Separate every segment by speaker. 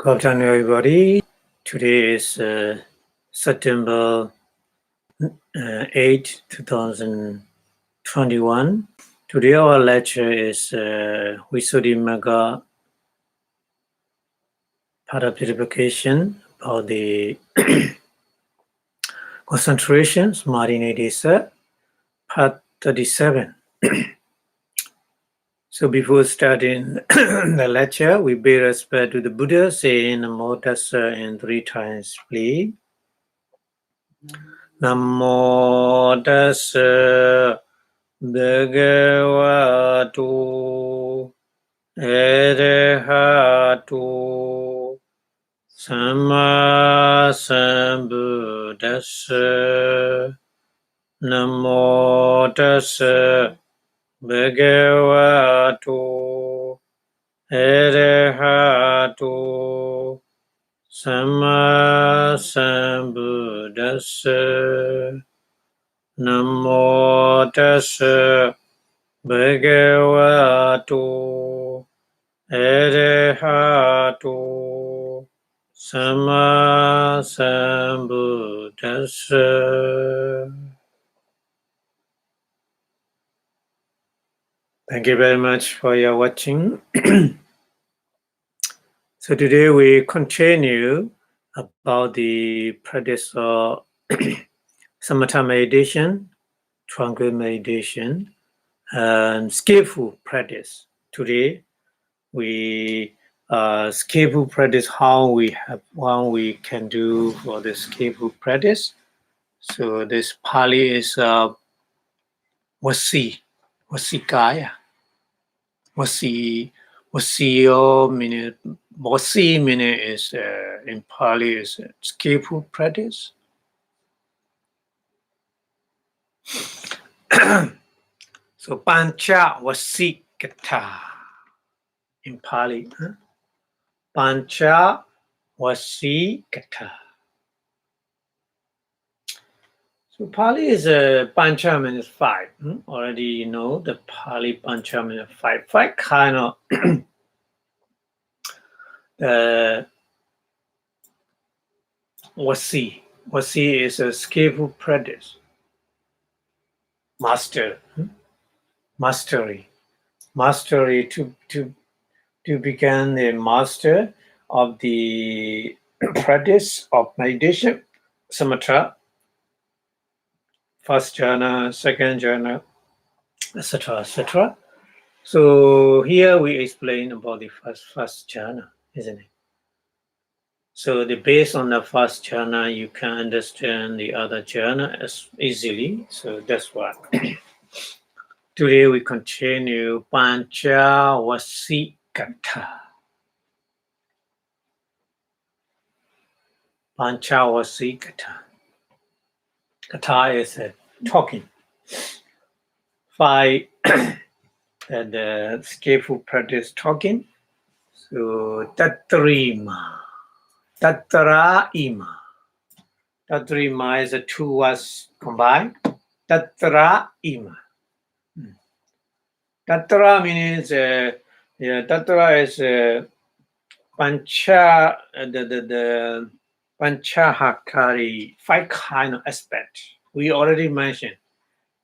Speaker 1: Good afternoon, everybody. Today is September 8, 2021. Today our lecture is Vipassanā part of purification about the concentration, Samadhi part 37. So before starting the lecture, we pay respect to the Buddha, saying Namo Tassa and 3 times, please. Namo Tassa Bhagavato Arahato Samma Sambuddhassa. Namo Tassa Bhagavato Arahato Samma Sambuddhassa. Namo Tassa Bhagavato Arahato Samma Sambuddhassa. Thank you very much for your watching. So today we continue about the practice of samatha meditation, tranquil meditation, and skillful practice. Today we skillful practice how we can do for the skillful practice. So this Pali is Vasikaya. Vasio meaning Vasi meaning is in Pali is skillful practice. So Pancha Vasikata in Pali. Pancha Vasikata. So Pali is Pancha means 5. Already you know the Pali Pancha means 5. 5 kind of Vasi. Vasi is a skillful practice. Mastery to become the master of the practice of meditation, samatha, first jhana, second jhana, etc., etc. So here we explain about the first jhana, isn't it? So based on the first jhana, you can understand the other jhana as easily. So that's why. Today we continue Pancha Vasikata. Pancha Vasikata. Kata is talking. 5 the skillful practice talking. So Tatrima. Tatraima. Tatrima is 2 words combined. Tatraima. Tatra means Tatra is Pancha the Panchahakari, 5 kind of aspect. We already mentioned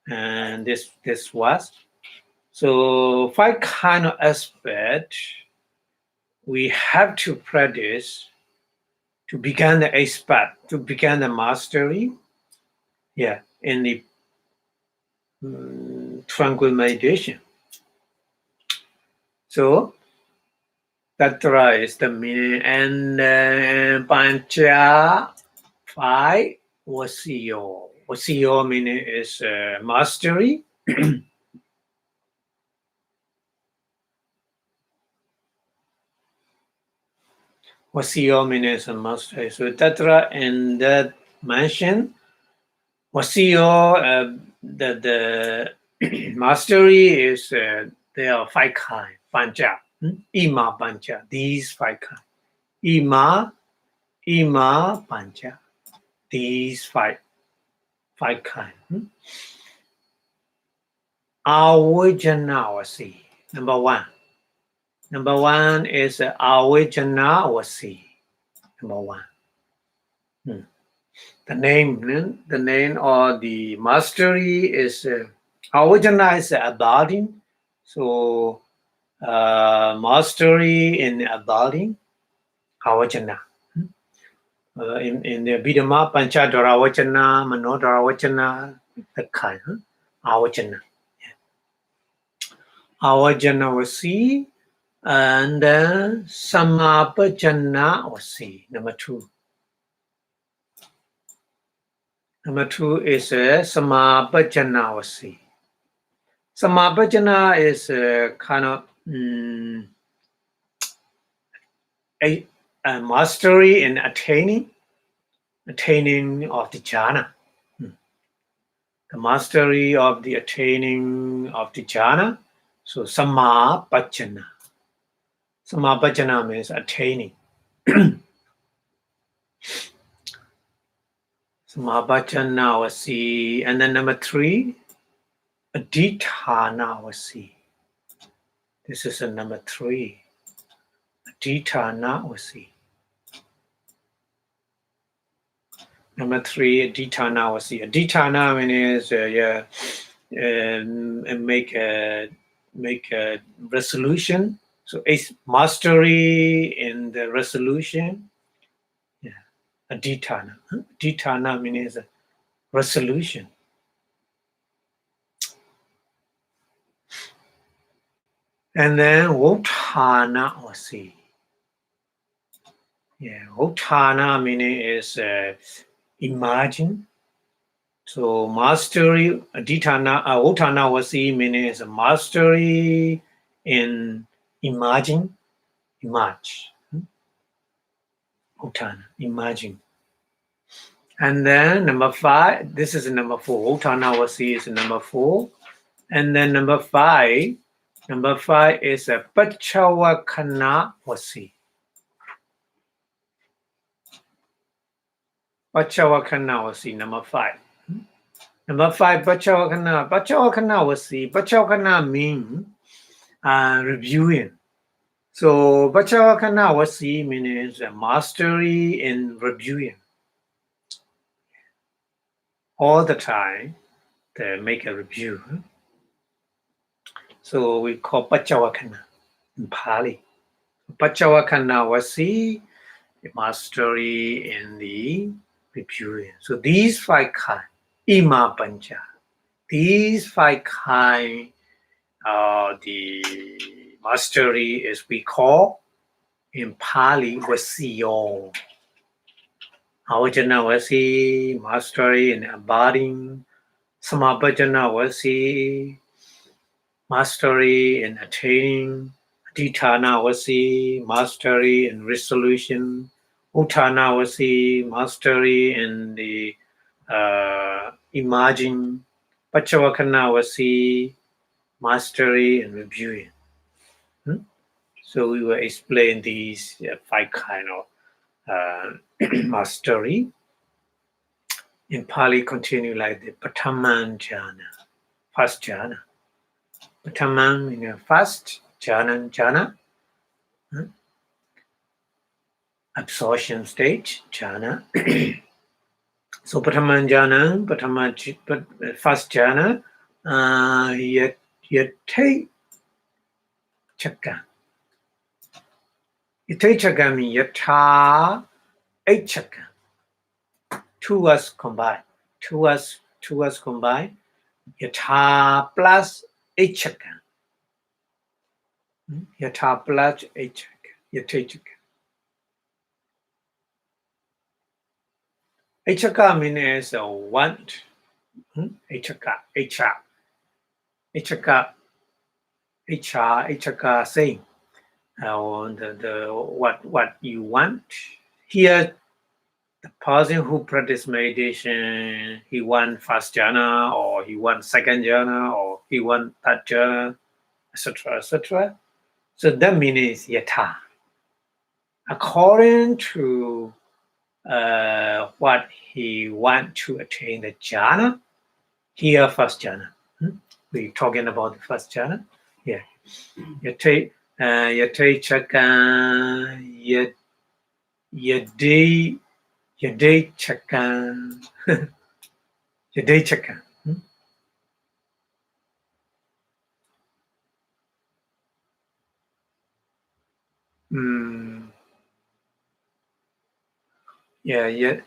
Speaker 1: and this was. So 5 kind of aspect we have to practice to become the expert, to become the mastery, in the tranquil meditation. So Tatra is the meaning, and Pancha 5 Vasio. Vasio meaning is mastery. Vasio means a mastery. So Tatra and that mention Vasio, the mastery is there are 5 kinds. Pancha, Ima Pancha, these 5 kinds. Ima Pancha, these 5 kinds. Avijjanavasi, number 1. Number one is Avijjana Vasi. Number one. The name or the mastery is Avijjana is abiding. So mastery in abiding, Avijjana. In the Abhidhamma, Panchadhara Vachana, Manodhara Vachana, that kind, Avijjana. Avijjana Vasi, and then Samapajjana Vasi, number two. Number two is Samapajjana Vasi. Samapajjana is kind of a mastery in attaining of the jhana. The mastery of the attaining of the jhana. So Samapajjana. Samapajjana means attaining. Samapajjana Vasi. And then number three, Abhidhamma Vasi. This is number three. Abhidhamma Vasi. Number three, Abhidhamma Vasi. Abhidhamma means make a resolution. So it's mastery in the resolution. Yeah, Abhidhamma. Abhidhamma means resolution. And then Vipassanā Vasi. Yeah, Vipassanā meaning is imagine. So mastery, Vipassanā Vasi meaning is mastery in imagine. Vipassanā, imagine. And then number five, this is number four. Vipassanā Vasi is number four. And then number five is a Pachavakana Vasi. Pachavakana Vasi, number five. Number five, Pachavakana. Pachavakana Vasi. Pachavakana means reviewing. So Vipassanā Vasi means mastery in reviewing. All the time, they make a review. So we call Pachavakana in Pali. Pachavakana Vasi, mastery in the reviewing. So these five kinds, Ima Pancha, these five kinds, the mastery is we call in Pali Vasiyo. Avijjana Vasi, mastery in abiding. Samapajjana Vasi, mastery in attaining. Abhidhamma Vasi, mastery in resolution. Vipassanā Vasi, mastery in the imaging. Pachavakana Vasi, mastery in reviewing. So we will explain these five kind of mastery. In Pali, continue like the Prathaman Jhana, first jhana. Prathaman means first, jhana, absorption stage, jhana. So Prathaman jhana, first jhana, yate chakka. Yate chakka means yata eight chakka. Two words combined. Two words combined. Yata plus eight chakka. Yata plus eight chakka. Yate chakka. Eight chakka means one. Eight chakka saying what you want. Here, the person who practice meditation, he want first jhana, or he want second jhana, or he want third jhana, etc., etc. So that means yata. According to what he want to attain the jhana, here first jhana. We're talking about the first jhana. Yeah. Yate Yatechaka, Yadechaka, Yadechaka. Yeah, yeah.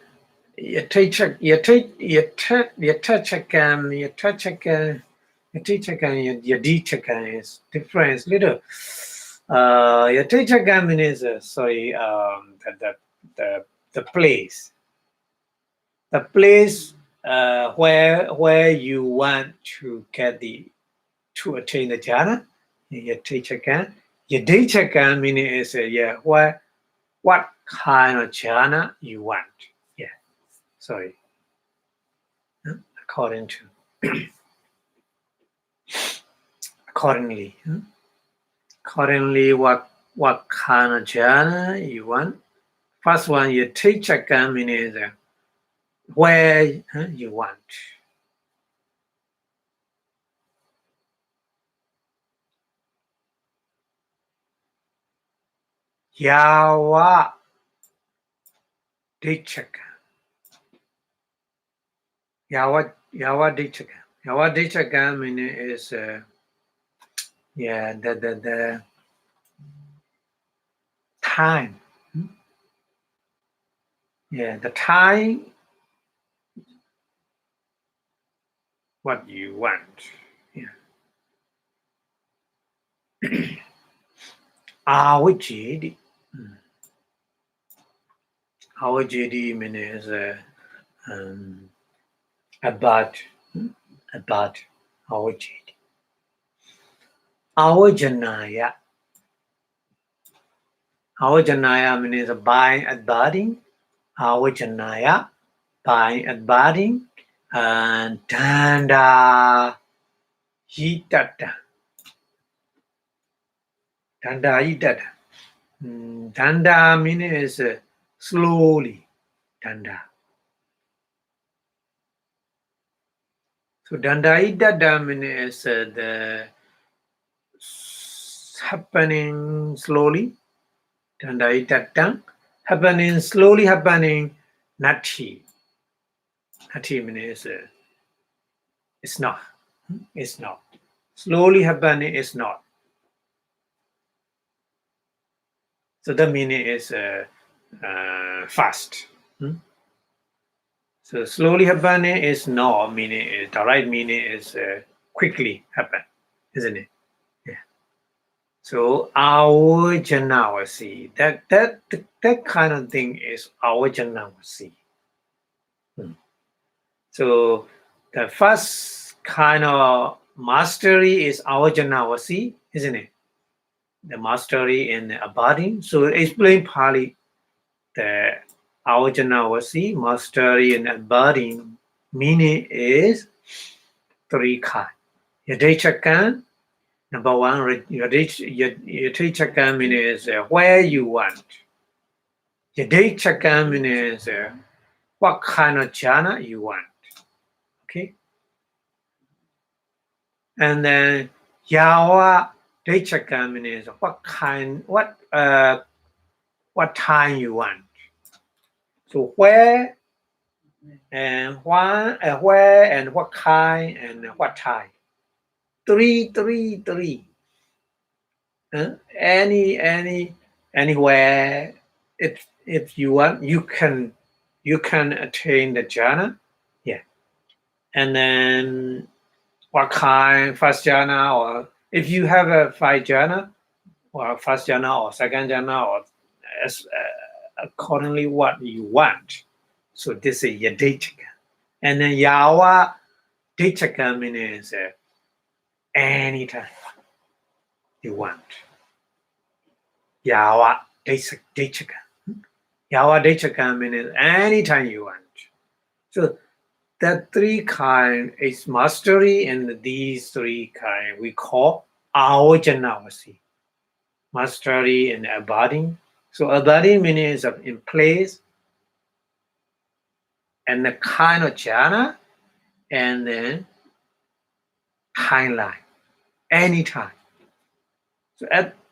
Speaker 1: Yatechaka, Yadechaka is different. Little. Yatechaka means sorry. The place. The place where you want to get to attain the jhana, yatechaka. Yadechaka meaning is what kind of jhana you want. Yeah, sorry. According to accordingly, accordingly what kind of jhana you want. First one, yatechaka means where you want. Yawa dechaka. Yawa dechaka. Yawa dechaka meaning is the time. Yeah, the time what you want. Yeah. Our JD. Our JD means about our JD. Our Janaya. Our Janaya means buying and budding. Our Janaya, buying and budding. And Tanda Hitata. Tanda Hitata. Tanda means slowly. Tanda. So Dandaida means the happening slowly. Dandaida happening slowly happening. Nati. Nati means it's not. It's not. Slowly happening is not. So the meaning is fast. So slowly happening is not meaning. The right meaning is quickly happen, isn't it? Yeah. So our janavasi, that kind of thing is our janavasi. So the first kind of mastery is our janavasi, isn't it? The mastery in abiding. So explain Pali the our janavasi, mastery in abiding, meaning is three kind. Yadechaka, number one, Yadechaka means where you want. Yadechaka means what kind of jhana you want. Okay. And then Yawa Dechaka means what time you want. So where and where and what kind and what time. Three. Anywhere. If you want, you can attain the jhana. Yeah. And then what kind, first jhana, or if you have a five jhana, or first jhana or second jhana, or accordingly what you want. So this is yadechaka. And then yawa dechaka means anytime you want. Yawa dechaka. Yawa dechaka means anytime you want. So that three kind is mastery, and these three kind we call our janavasi. Mastery and abiding. So abiding means in place, and the kind of jhana, and then timeline, anytime. So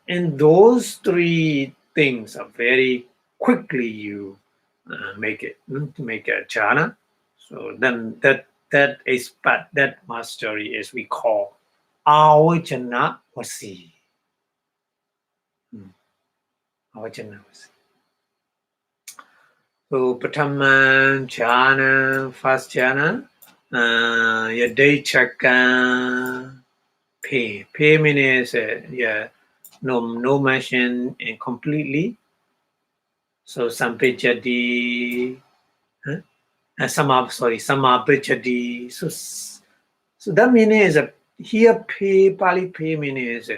Speaker 1: And those three things are very quickly you make it to make a jhana. So then that is but that mastery is we call Avijana Vasi. Avijana Vasi. So Pratama jhana, first jhana, Yadaichaka pay. Pay means no mention and completely. So Sampijadi, Samapijadi. So that means here pay, Pali pay means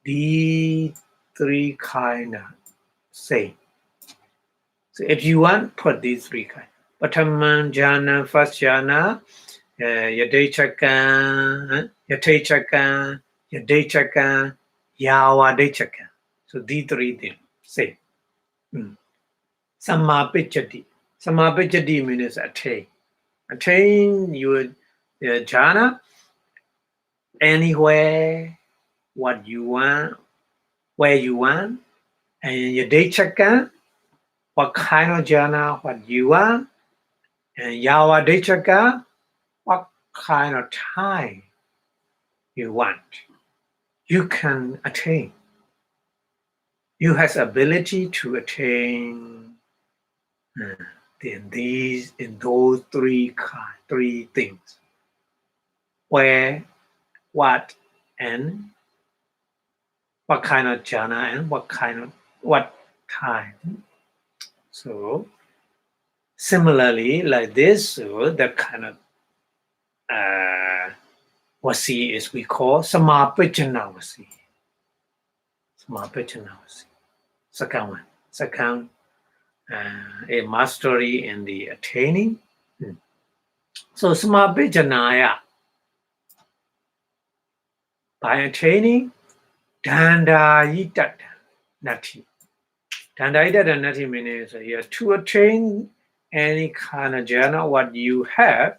Speaker 1: the three kind of say. So if you want, put these three kind. Pratama jhana, first jhana, Yadaichaka, Yadaichaka, Yawadaichaka. So these three things say. Samapijati. Samapijati means attain. Attain your jhana anywhere, what you want, where you want, and your dechaka, what kind of jhana, what you want, and yawa dechaka, what kind of time you want. You can attain. You have ability to attain in those three things. Where, what, and what kind of jhana and what time. So similarly, like this, so that kind of vasi is we call samapijana vasi. Samapijana vasi. Second one. Second, a mastery in the attaining. So samapijanaya. By attaining, dandayita nati. Dandayita nati means to attain any kind of jhana, what you have,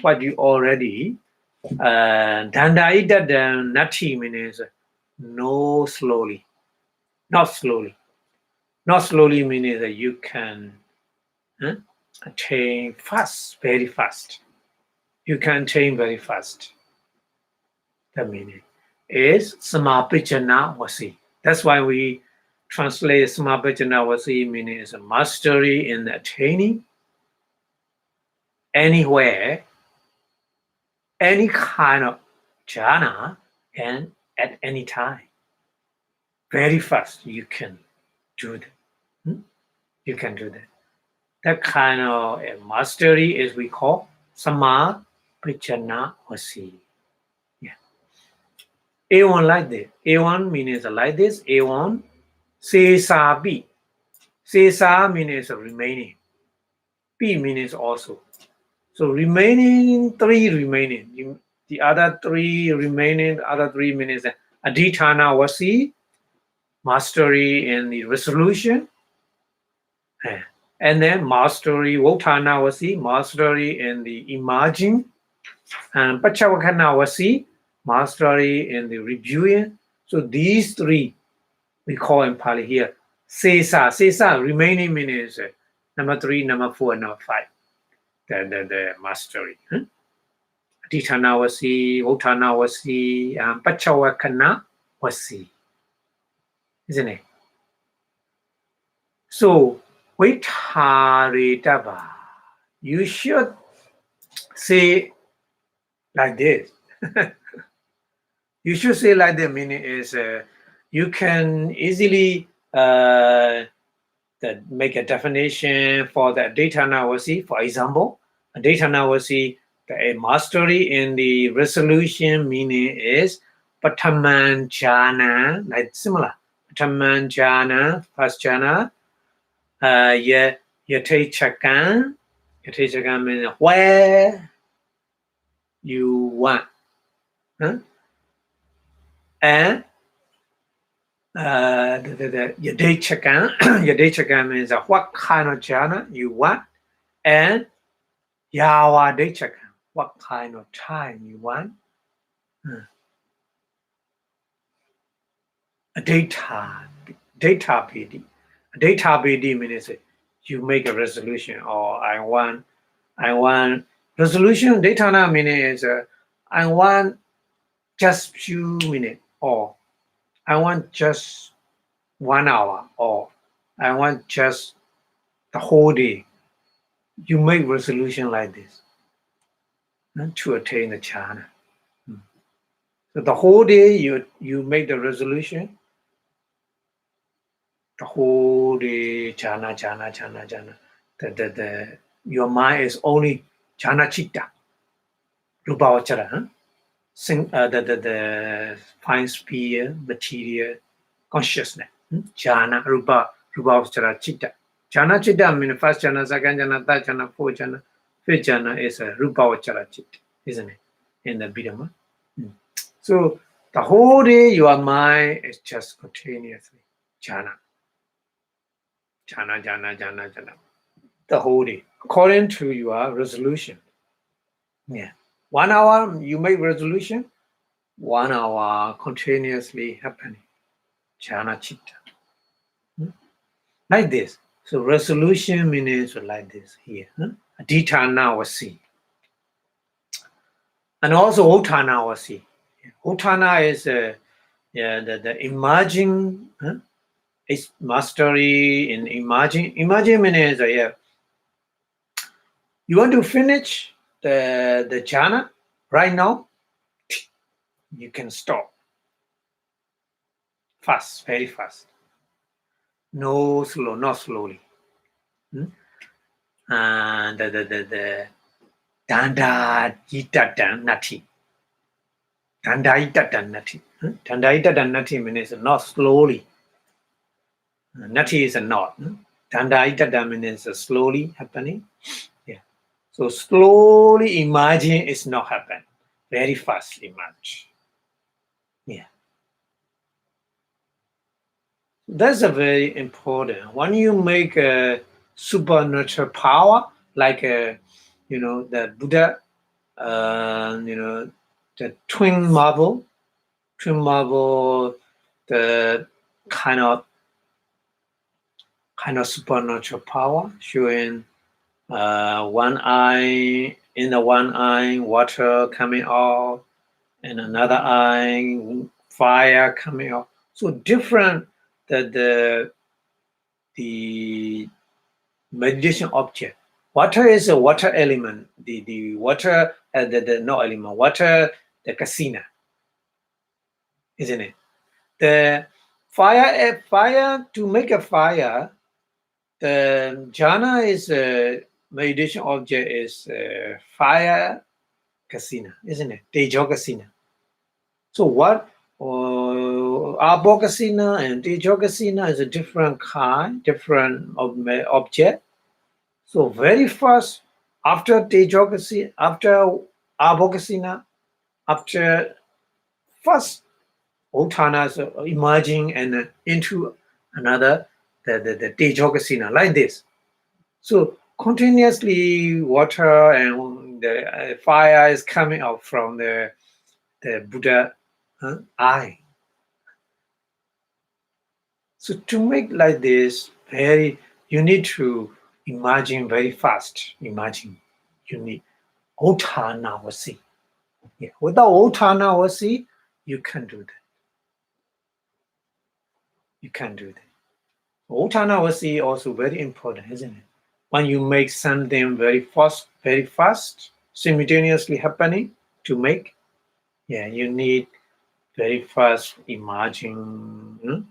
Speaker 1: what you already. Dandayita nati means no slowly. Not slowly. Not slowly means that you can attain fast, very fast. You can attain very fast. The meaning is samapijana vasi. That's why we translate samapijana vasi meaning is a mastery in attaining anywhere, any kind of jhana, and at any time. Very fast you can do that. You can do that. That kind of mastery is we call samapijana vasi. A1 like this. A1 means like this. A1 sesa B. Sesa means remaining. B means also. So remaining three remaining. The other three remaining, other three means adhitthana vasi, mastery in the resolution. And then mastery votthana vasi, mastery in the emerging. And pachavakkhana vasi, mastery in the reviewing. So these three we call in Pali here sesa. Sesa remaining means number 3, number 4, and number 5. The mastery. Adhitthana vasi, votthana vasi, pachavakkhana vasi. Isn't it? So vitharitava. You should say like this. You should say like the meaning is you can easily make a definition for the adhitthana vasi. For example, adhitthana vasi, the mastery in the resolution meaning is pratama jhana, like similar. Pratama jhana, first jhana, yataichaka. Yataichaka means where you want. And Yadaichaka means what kind of jhana you want, and Yawadaichaka, what kind of time you want. data PD. Data PD means you make a resolution, or I want resolution. Data meaning is I want just few minutes, or I want just 1 hour, or I want just the whole day. You make resolution like this to attain the jhana. So the whole day you make the resolution. The whole day jhana. Your mind is only jhana chitta, rupa vachara, the fine sphere, material consciousness, jhana, rupa vachara chitta. Jhana chitta means first jhana, second jhana, third jhana, fourth jhana, fifth jhana is a rupa vachara chitta, isn't it? In the Abhidhamma. So the whole day your mind is just continuously jhana. Jhana. The whole day, according to your resolution. Yeah. 1 hour you make resolution, 1 hour continuously happening. Jhana chitta. Like this. So resolution means like this here. Adhitthana vasi. And also Uttana vasi. Uttana is the emerging is mastery in emerging. Emerging means you want to finish the jhana right now, you can stop. Fast, very fast. No slow, not slowly. And the danda itatan nati. Danda itatan nati. Danda itatan nati means not slowly. Nati is a not. Danda itatan means slowly happening. Yeah. So slowly emerging is not happen. Very fast emerge. Yeah. That's a very important. When you make a supernatural power, like the Buddha, the twin marble, the kind of supernatural power, showing one eye, in the one eye, water coming out, and another eye, fire coming out. So different the meditation object. Water is a water element. The water, no element. Water, the kasina, isn't it? The fire to make a fire. The jhana is a meditation object is fire kasina, isn't it? Tejo kasina. So what? Abhokasina and Tejogasina is a different kind, different object. So very first, after Tejogasina, after Abhokasina, after first Uttana is emerging and into another, the Tejogasina, like this. So continuously water and the fire is coming out from the Buddha eye. So to make like this, you need to imagine very fast. Imagine you need Uttana vasi. Yeah. Without Uttana vasi, you can't do that. You can't do that. Uttana vasi also very important, isn't it? When you make something very fast, simultaneously happening to make, you need very fast imagine.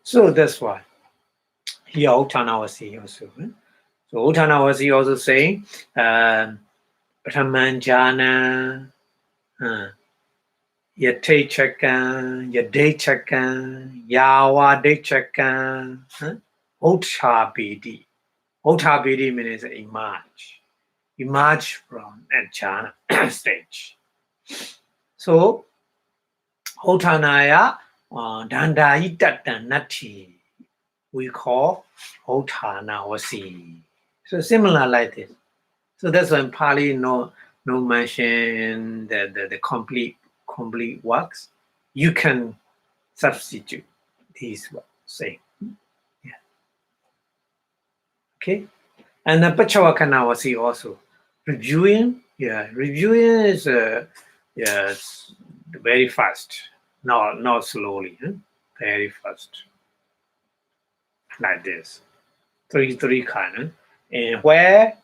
Speaker 1: So that's why here Uttana vasi also. So Uttana vasi also saying Brahmanjana, Yate Chakan, Yade Chakan, Yawa De Chakan, Uttabidi. Uttabidi means emerge from a jhana stage. So Uttanaya Dandaitata Nati, we call Uttana vasi. So similar like this. So that's why in Pali no mention the complete works. you can substitute these same. Yeah. Okay. And the Pachavakana also. Reviewing, reviewing is yes, very fast, not slowly, very fast, like this. Three kind, and where,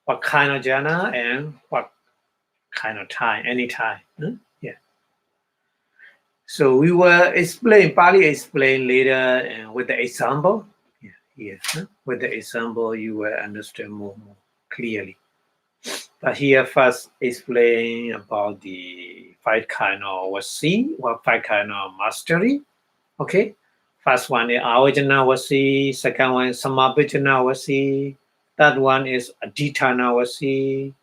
Speaker 1: what kind of jhana, and what kind of time, any time. Yeah. So we will explain, Pali explain later, and with the example. Yeah, with the example you will understand more clearly. But here first explain about the 5 kind of Vasi, or 5 kind of mastery. Okay. First one is Avajana Vasi, second one is Samabhijana Vasi, third one is Adhitana Vasi,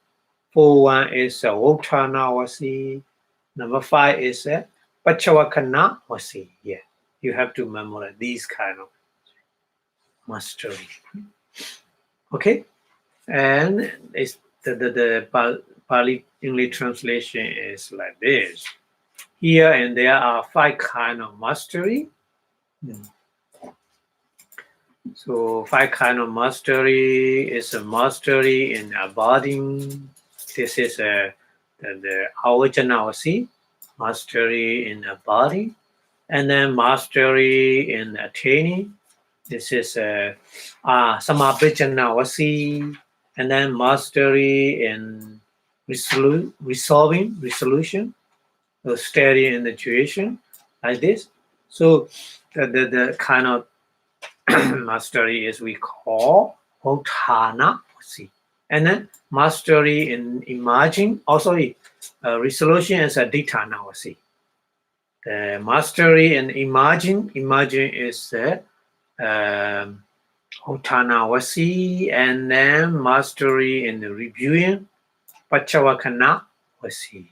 Speaker 1: fourth one is Votana Vasi, number 5 is Pachavakana Vasi. Yeah. You have to memorize these kind of mastery. Okay. And it's the Pali English translation is like this. Here and there are 5 kind of mastery. So 5 kind of mastery is a mastery in abiding. This is the Avajanavasi, mastery in abiding, and then mastery in attaining. This is Samabhijanavasi, and then mastery in resolution, so steady in the situation, like this. So the kind of mastery is we call Hotana, and then mastery in imaging, also resolution is a Ditana. The mastery in imaging is Hotanawasi, and then mastery in the reviewing, Pachawakanawasi.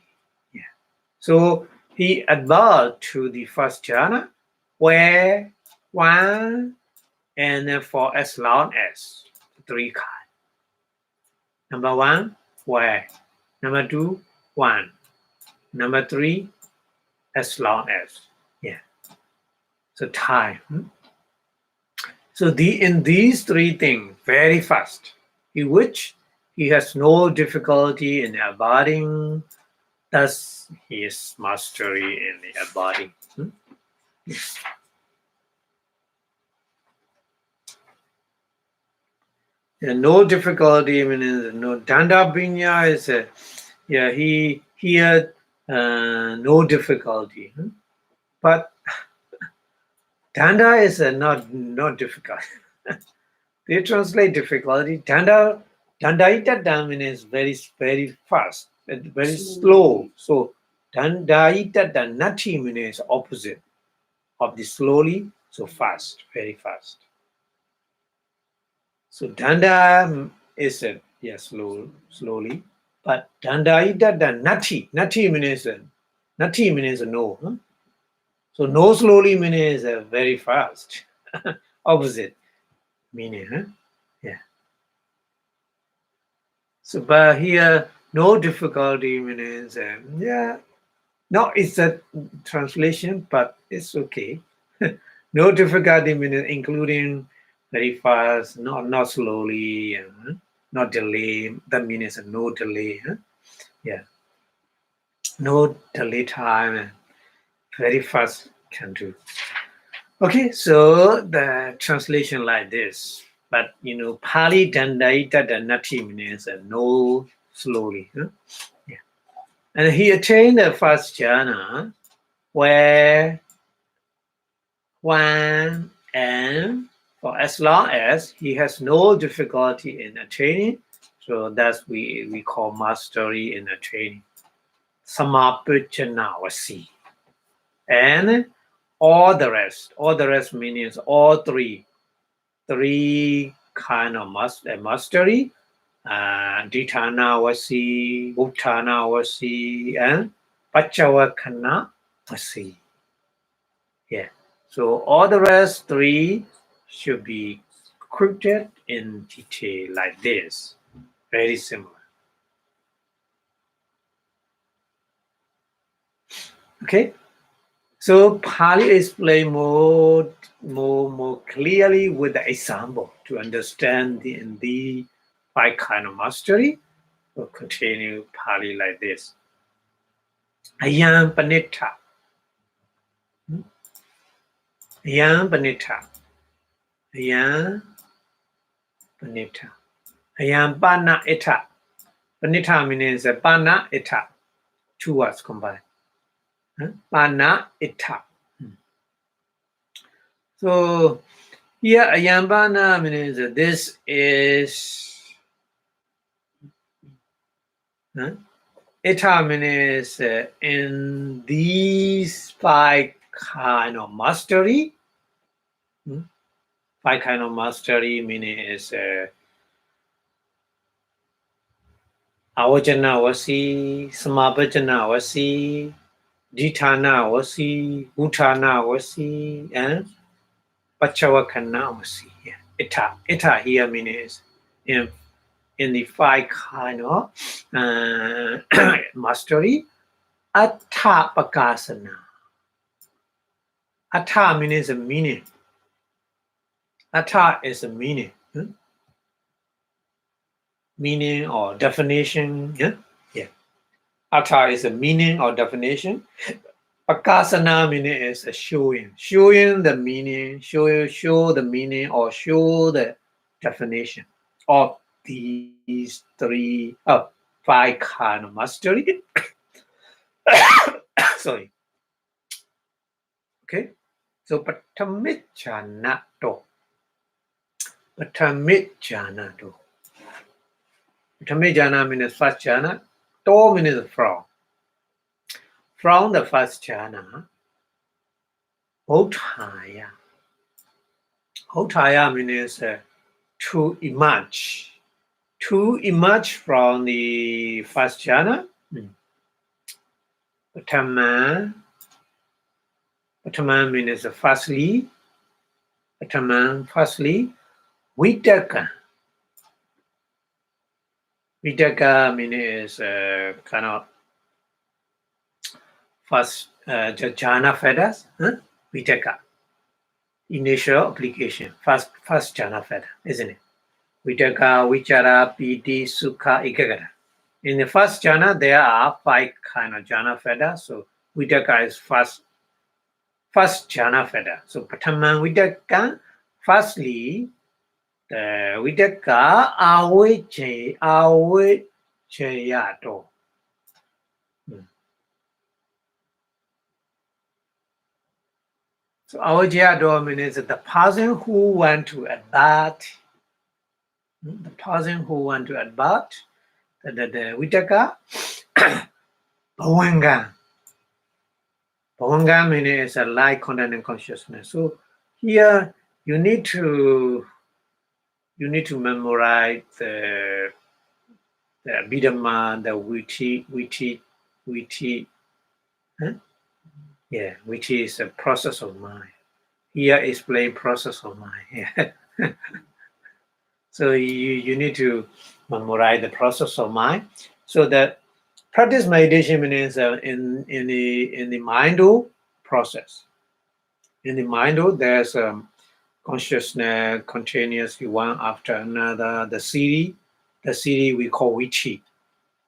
Speaker 1: Yeah. So he advanced to the first jhana, where one, and then for as long as 3 kind. Number 1, where. Number 2, 1. Number 3, as long as. Yeah. So time. So in these 3 things, very fast, in which he has no difficulty in abiding, thus his mastery in the abiding. No difficulty, means no Danda Binya is he had no difficulty. But Danda is not difficult. They translate difficulty. Dandaita means very fast, very slow. So Dandaita Nati means opposite of the slowly, so fast, very fast. So Danda is slowly, but Dandaita Nati means no. So no slowly means very fast, opposite meaning. Yeah. So but here no difficulty means no, it's a translation, but it's okay. No difficulty means including very fast, not slowly, not delay. That means no delay. Yeah, no delay time. Very fast can do. Okay, so the translation like this. But Pali Dandaita Danati means no slowly. Yeah. And he attained the first jhana, where one and for as long as he has no difficulty in attaining, so that's we call mastery in attaining. Samapichanavasi. And all the rest means all 3 kind of mastery, Dithanavasi, Uttanavasi, and Pachawakanavasi. Yeah. So all the rest 3 should be scripted in detail like this. Very similar. Okay. So Pali explain more clearly with the example to understand the five kind of mastery. We'll continue Pali like this. Ayam panita. Ayam panita. Ayam panita. Ayam pana ita. Panita means pana ita. Two words combined. Pana ita. So here ayam pana means this is ita means in these five kind of mastery. Five kind of mastery meaning is Avajana wasi, Samabhajana wasi, Dithana wasi, Uthana wasi, and Pachavakana wasi. Yeah. Ita here means in the five kind of mastery, Atta Pakasana. Atta means a meaning. Atta is a meaning. Meaning or definition. Yeah. Atta is a meaning or definition. Pakasana meaning is a showing the meaning, show the meaning or show the definition of these five kind of mastery. Sorry. Okay. So Patamijjhana to. Patamijjhana to. Patamijjhana means first jhana. To means from. From the first jhana, Bodhaya. Bodhaya means to emerge. To emerge from the first jhana. Patama means firstly. Patama, firstly. Vitaka. Vitaka means kind of first jhana feathers. Vitaka. Initial application. First jhana feather, isn't it? Vitaka, Vichara, Piti, Sukha, Ekagata. In the first jhana, there are five kind of jhana feather. So Vitaka is first jhana feather. So Patama Vitaka, firstly, the Vitaka Avijayato. So Avijayato means the person who want to advert. The person who want to advert. The Vitaka Bhavanga. Bhavanga means a light content and consciousness. So here you need to memorize the Abhidhamma, the witty, which is a process of mind. Here explain process of mind. Yeah. So you need to memorize the process of mind. So that practice meditation means in the mindful process. In the mindful, there's consciousness continuously one after another. The city we call vichi,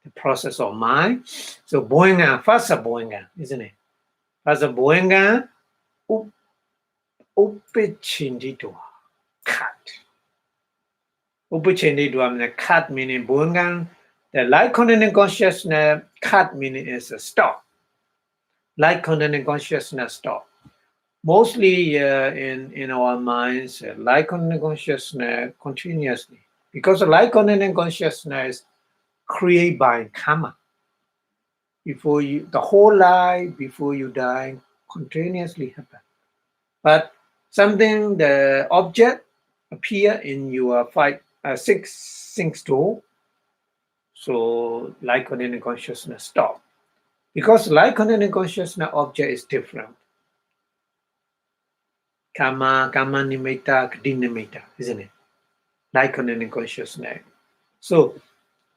Speaker 1: the process of mind. So boinga, first boinga, isn't it? First boinga, upechindito, cut. Upechindito means cut meaning boinga. The light content consciousness cut meaning is a stop. Light content consciousness stop. Mostly in our minds, light content consciousness continuously. Because light content consciousness created by karma. Before you, the whole life before you die, continuously happen. But something, the object appear in your six door. So light content consciousness stop. Because light content consciousness object is different. Kama nimitta, kati nimitta, isn't it? Light content consciousness. So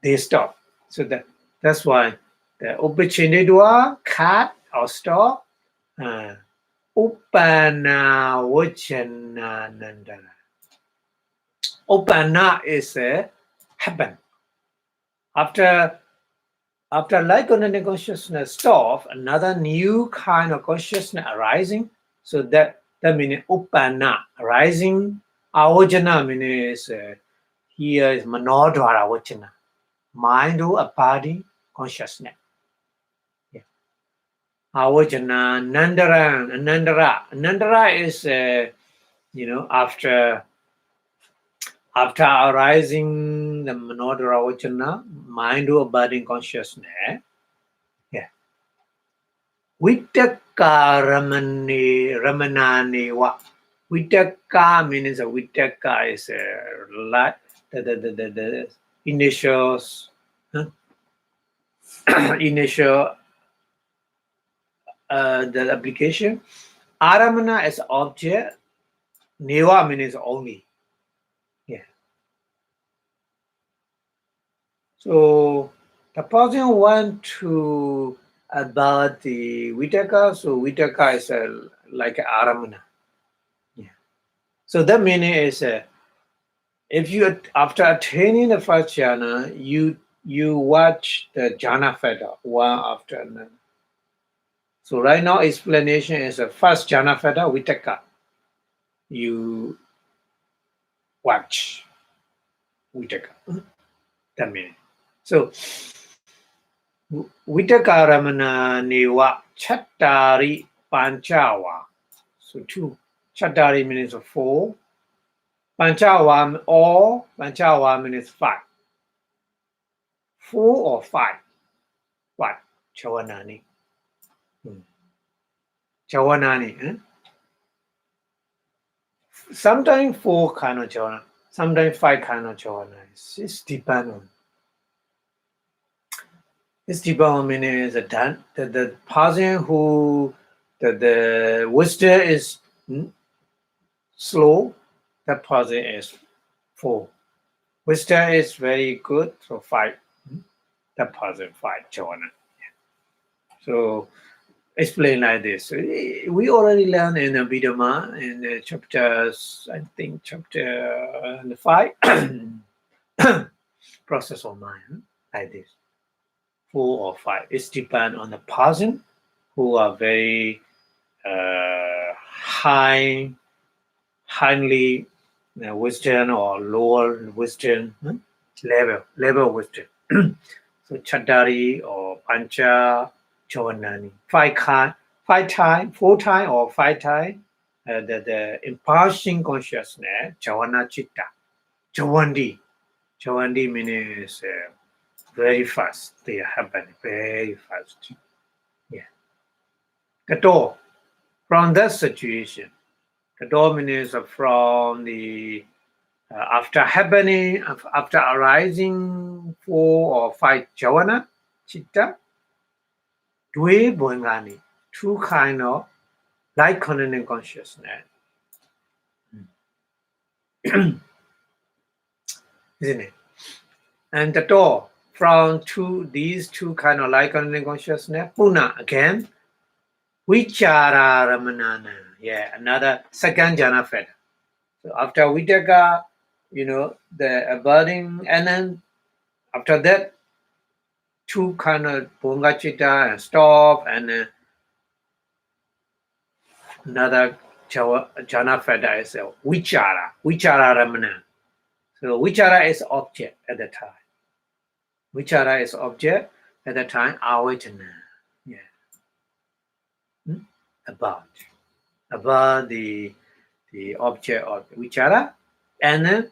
Speaker 1: they stop. So that's why the opportunity to cut or stop Upana Vachana Nandara. Upana is happen. After like connected consciousness stop, another new kind of consciousness arising. So that means upana arising. Avajana means here is manodvara vachana. Mind or a body consciousness. Yeah. Avajana Nandara is after arising the manodvara vachana, mind or body consciousness. Yeah. Vitaka Ramanani wa. Vitaka means Vitaka is the initials, initial the application. Aramana is object. Neva means only. Yeah. So the person want to about the Vitaka. So Vitaka is like Aramana. Yeah. So that meaning is if you after attaining the first jhana, you watch the jhana feather one after another. So right now explanation is the first jhana feather Vitaka. You watch Vitaka. That meaning. So Vitakaramana Niwa Chattari Panchawa. So two. Chattari means four. Panchawa or Panchawa means five. 4 or 5. What? Chawanani. Chawanani. Sometimes 4 kind of chawana. Sometimes 5 kind of chawana. It's depend on. It's depend on meaning is the person who the wisdom is slow. That person is 4. Wisdom is very good, so 5. That person 5 chawana. So explain like this. We already learned in Abhidhamma in chapters, I think chapter 5, process of mind, like this. 4 or 5. It depends on the person who are very highly wisdom or lower wisdom level wisdom. So Chattari or Pancha Chawanani. 4 times or 5 times the impulsion consciousness, Chawana Chitta. Chawandi. Chawandi means very fast. They happen very fast. Yeah. Kato. From that situation, Kato means from the after happening, after arising 4 or 5 Chawana Chitta, Dwe Bongani, 2 kind of like connecting consciousness. Isn't it? And the door from these two kind of like connecting consciousness, Puna again, Vichara Ramanana. Yeah, another second jhana feather. So after Vitaka, the abiding, and then after that, 2 kind of Bongachita and stop, and another jhana feather is Vichara Ramana. So Vichara is object at the time. Vichara is object at the time, Avajana. Yeah. About the object of Vichara. And then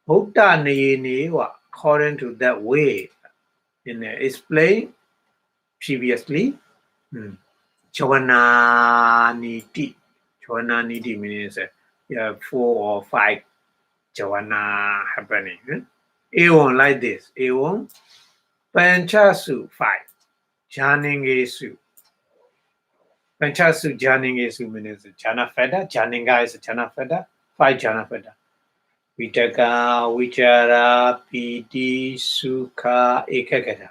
Speaker 1: Hutta Niyini, according to that way, explained previously, Chavananiti. Chavananiti means 4 or 5 Chavana happening. Eon like this. Eon Panchasu 5. Janingesu. Panchasu Janingesu means Jana Feda. Janinga is Jana Feda. 5 Jana Feda. Vitaka, Vichara, Piti, Sukha, Ekagata.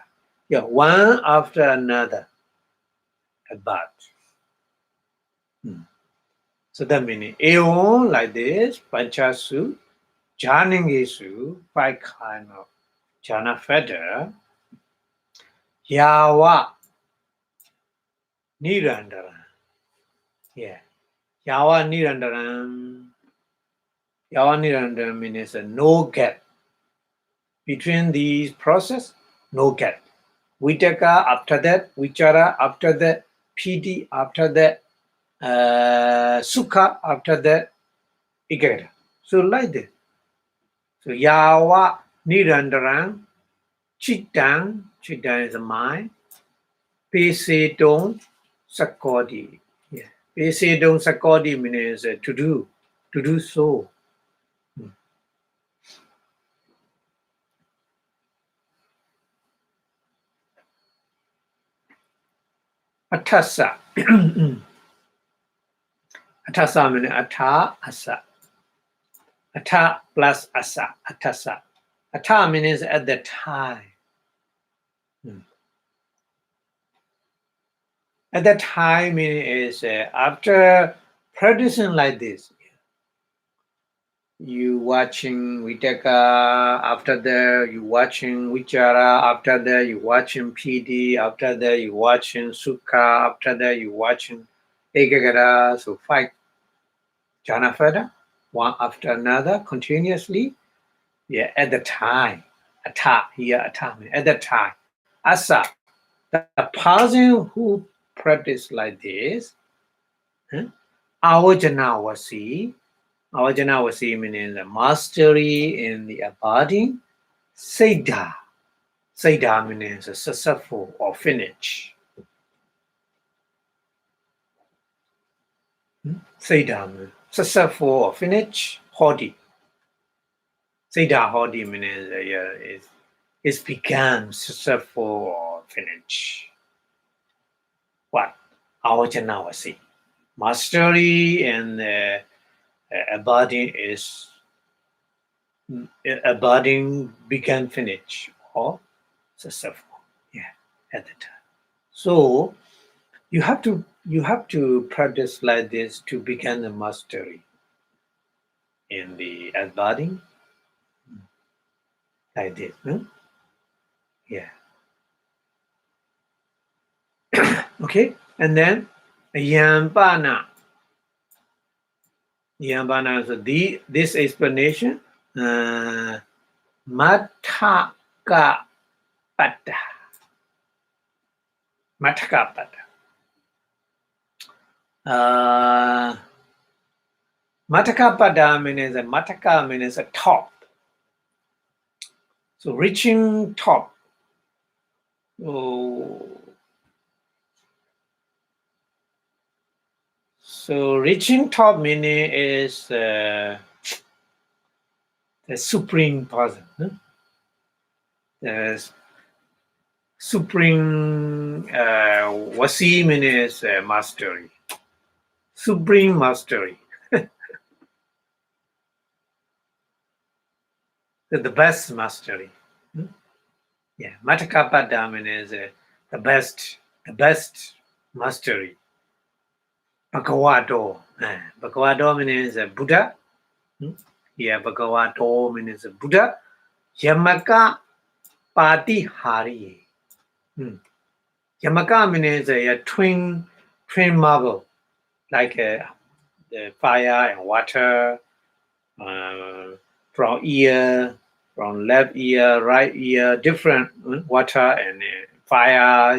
Speaker 1: Yeah, one after another. About. So that meaning Aeon like this, Panchasu, Jhaningesu, 5 kind of jhana feather, Yawa Nirandaran. Yeah. Yawa Nirandaran. Yawa Nirandaran means no gap. Between these process, no gap. Vitaka after that, Vichara after that, Piti after that, Sukha after that, Ikagata. So like this. So Yawa Nirandaran, Chittang is a mind, Pesetong Sakodi. Yeah. Pesetong Sakodi means to do so. Atasa. Atasa means Ata Asa. Ata plus Asa. Atasa. Ata means at the time. At that time is after practicing like this, you watching Vitaka, after that you watching Vichara, after that you watching PD, after that you watching Sukha, after that you watching Ekagata, so 5 jhana feather, one after another continuously. Yeah, at the time, Ata here, Ata at the time. Asa, the person who practice like this, Avajanavasi. Avajanavasi means the mastery in the abiding. Siddha. Siddha means successful or finish. Siddha means successful or finish. Hodi. Siddha Hodi means it's begun successful or finish. What? Avajanavasi. Mastery and abiding is abiding began finish or successful. Yeah, at the time. So you have to practice like this to begin the mastery in the abiding like this. Yeah. Okay. And then Yambana. Yambana is this explanation. Mataka Pata. Mataka Pata. Mataka Pada means a top. So reaching top. So reaching top meaning is the supreme person. The supreme wasi means mastery. Supreme mastery. The best mastery. Yeah, Matakapada means the best mastery. Bhagavato. Bhagavato means Buddha. Yeah, Bhagavato means Buddha. Yamaka Patihari. Yamaka means a twin marble, like the fire and water, from ear, from left ear, right ear, different water and fire.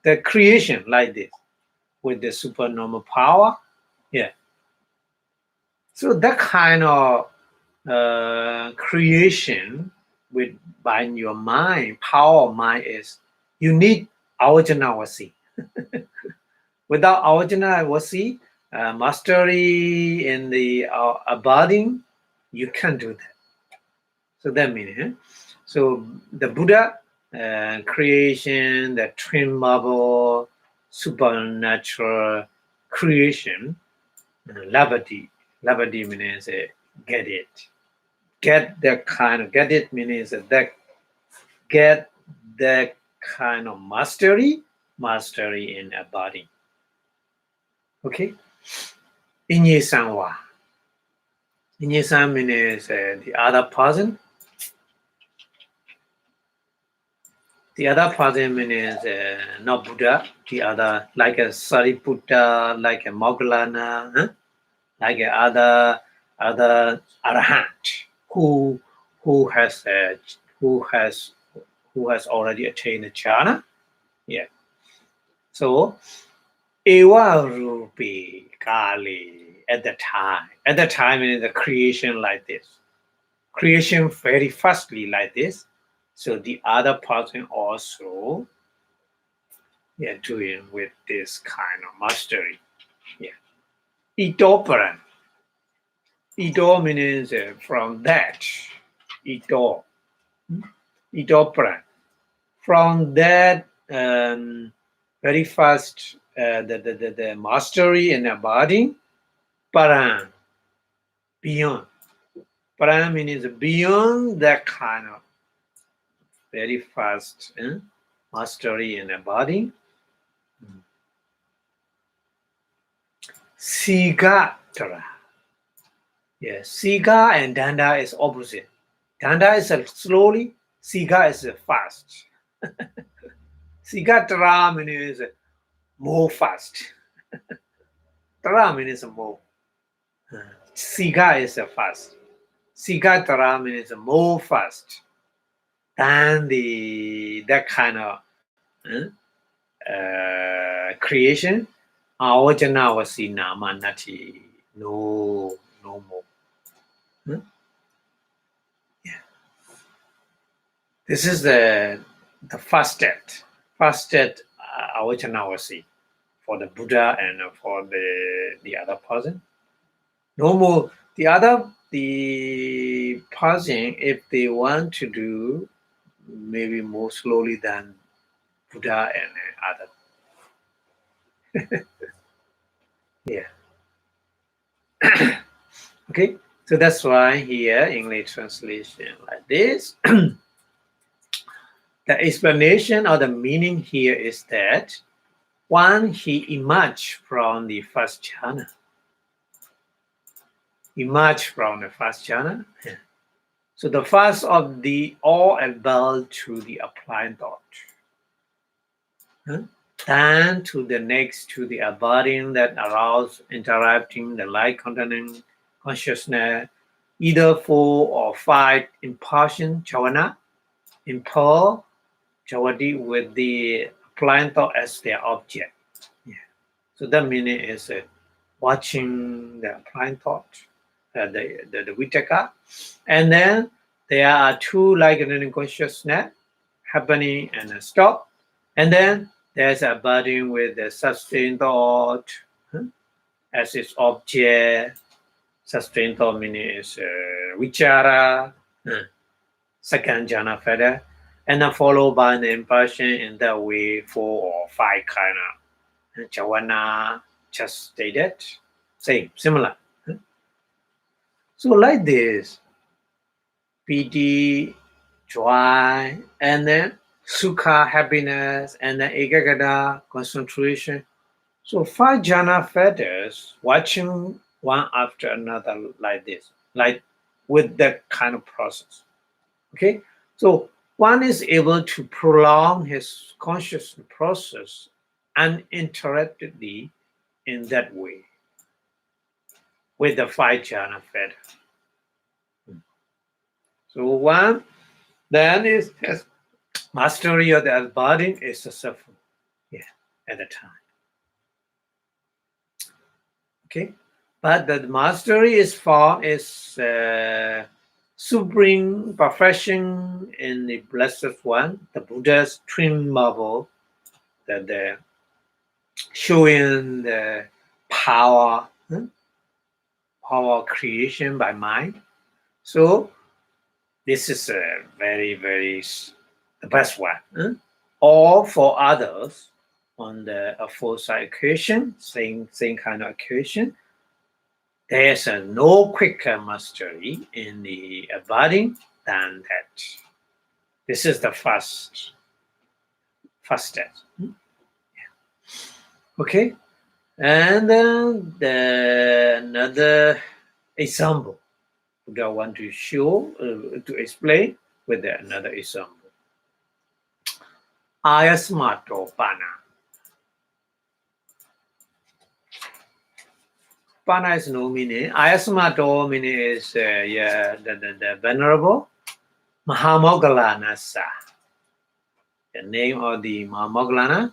Speaker 1: The creation like this with the supernormal power. Yeah. So that kind of creation by your mind, power of mind is you need Avajanavasi. Without Avajanavasi, mastery in the abiding, you can't do that. So that means, so the Buddha creation, the twin marble, supernatural creation, labadi. Labadi means get it. Get it means that get that kind of mastery in a body. Okay. Inyesanwa. Inyesan means the other person. The other person means not Buddha. The other, like a Sariputta, like a Moggallana, like a other arahant who has already attained jhana. Yeah. So Eva Rupi Kali at the time. At the time in the creation like this. Creation very fastly like this. So the other person also doing with this kind of mastery. Yeah. Itoparan. Ito means from that. Ito. Itoparan. From that very fast the mastery and embodying paran, beyond. Paran means beyond that kind of very fast mastery and embodying. Sigatara. Yes, Siga and Danda is opposite. Danda is slowly, Siga is fast. Sigatara means more fast. Tara means more. Siga is fast. Sigatara means more fast than that kind of creation. Awajana wasina manati. No more. Yeah. This is the fastest awajana wasi for the Buddha and for the other person. No more. The person, if they want to do maybe more slowly than Buddha and other. Yeah. Okay. So that's why here English translation like this. The explanation or the meaning here is that when he emerged from the first jhana, so the first of the all about to the applied thought, then to the next to the abiding that arouse interrupting the light containing consciousness, either 4 or 5 impulsion chavana, impel javati with the applied thought as their object. Yeah. So that meaning is watching the applied thought, the vitaka, and then there are 2 like consciousness happening and stop, and then there's a burden with the sustained thought as its object. Sustained thought meaning is vichara, second jhana further, and then followed by the impulsion in that way 4 or 5 kind of jhavana just stated. Same, similar. So like this, piti, joy, and then sukha, happiness, and then ekagata, concentration. So 5 jhana fetters watching one after another like this, like with that kind of process. Okay, so one is able to prolong his conscious process uninterruptedly in that way with the 5 jhana fetter. So one then is has mastery of the body is successful. Yeah, at the time. Okay, but the mastery is supreme perfection in the blessed one, the Buddha's twin marvel, that the showing the power creation by mind. So this is a very the best one. Or for others on the aforesaid equation, same kind of equation, there's no quicker mastery in the abiding than that. This is the first step. Okay, And then another example Buddha want to show, to explain with another example. Ayasmato Pana. Pana is no meaning. Ayasmato meaning is the venerable Mahamoggallana. The name of the Mahamoggallana.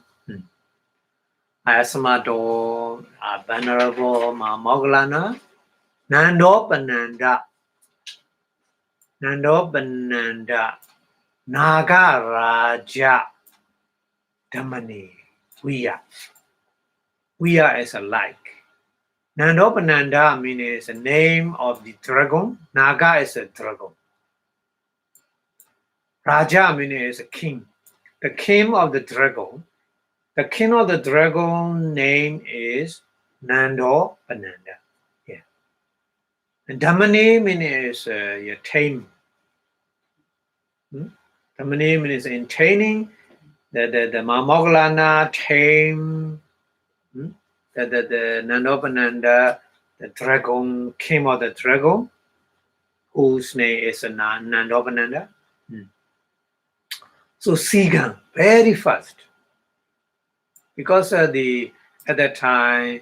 Speaker 1: Ayasmato, venerable Mahamoggallana. Nandopananda. Nandopananda. Nagaraja. Dhammani. Viya. Viya is a like. Nandopananda means the name of the dragon. Naga is a dragon. Raja means a king. The king of the dragon. The king of the dragon name is Nandopananda. Yeah. And Dhammani means tame. Dhammani means entaining. The Mahamoggallana tame. The Nandopananda, the dragon, king of the dragon, whose name is Nandopananda. So Sigan, very fast. Because at that time,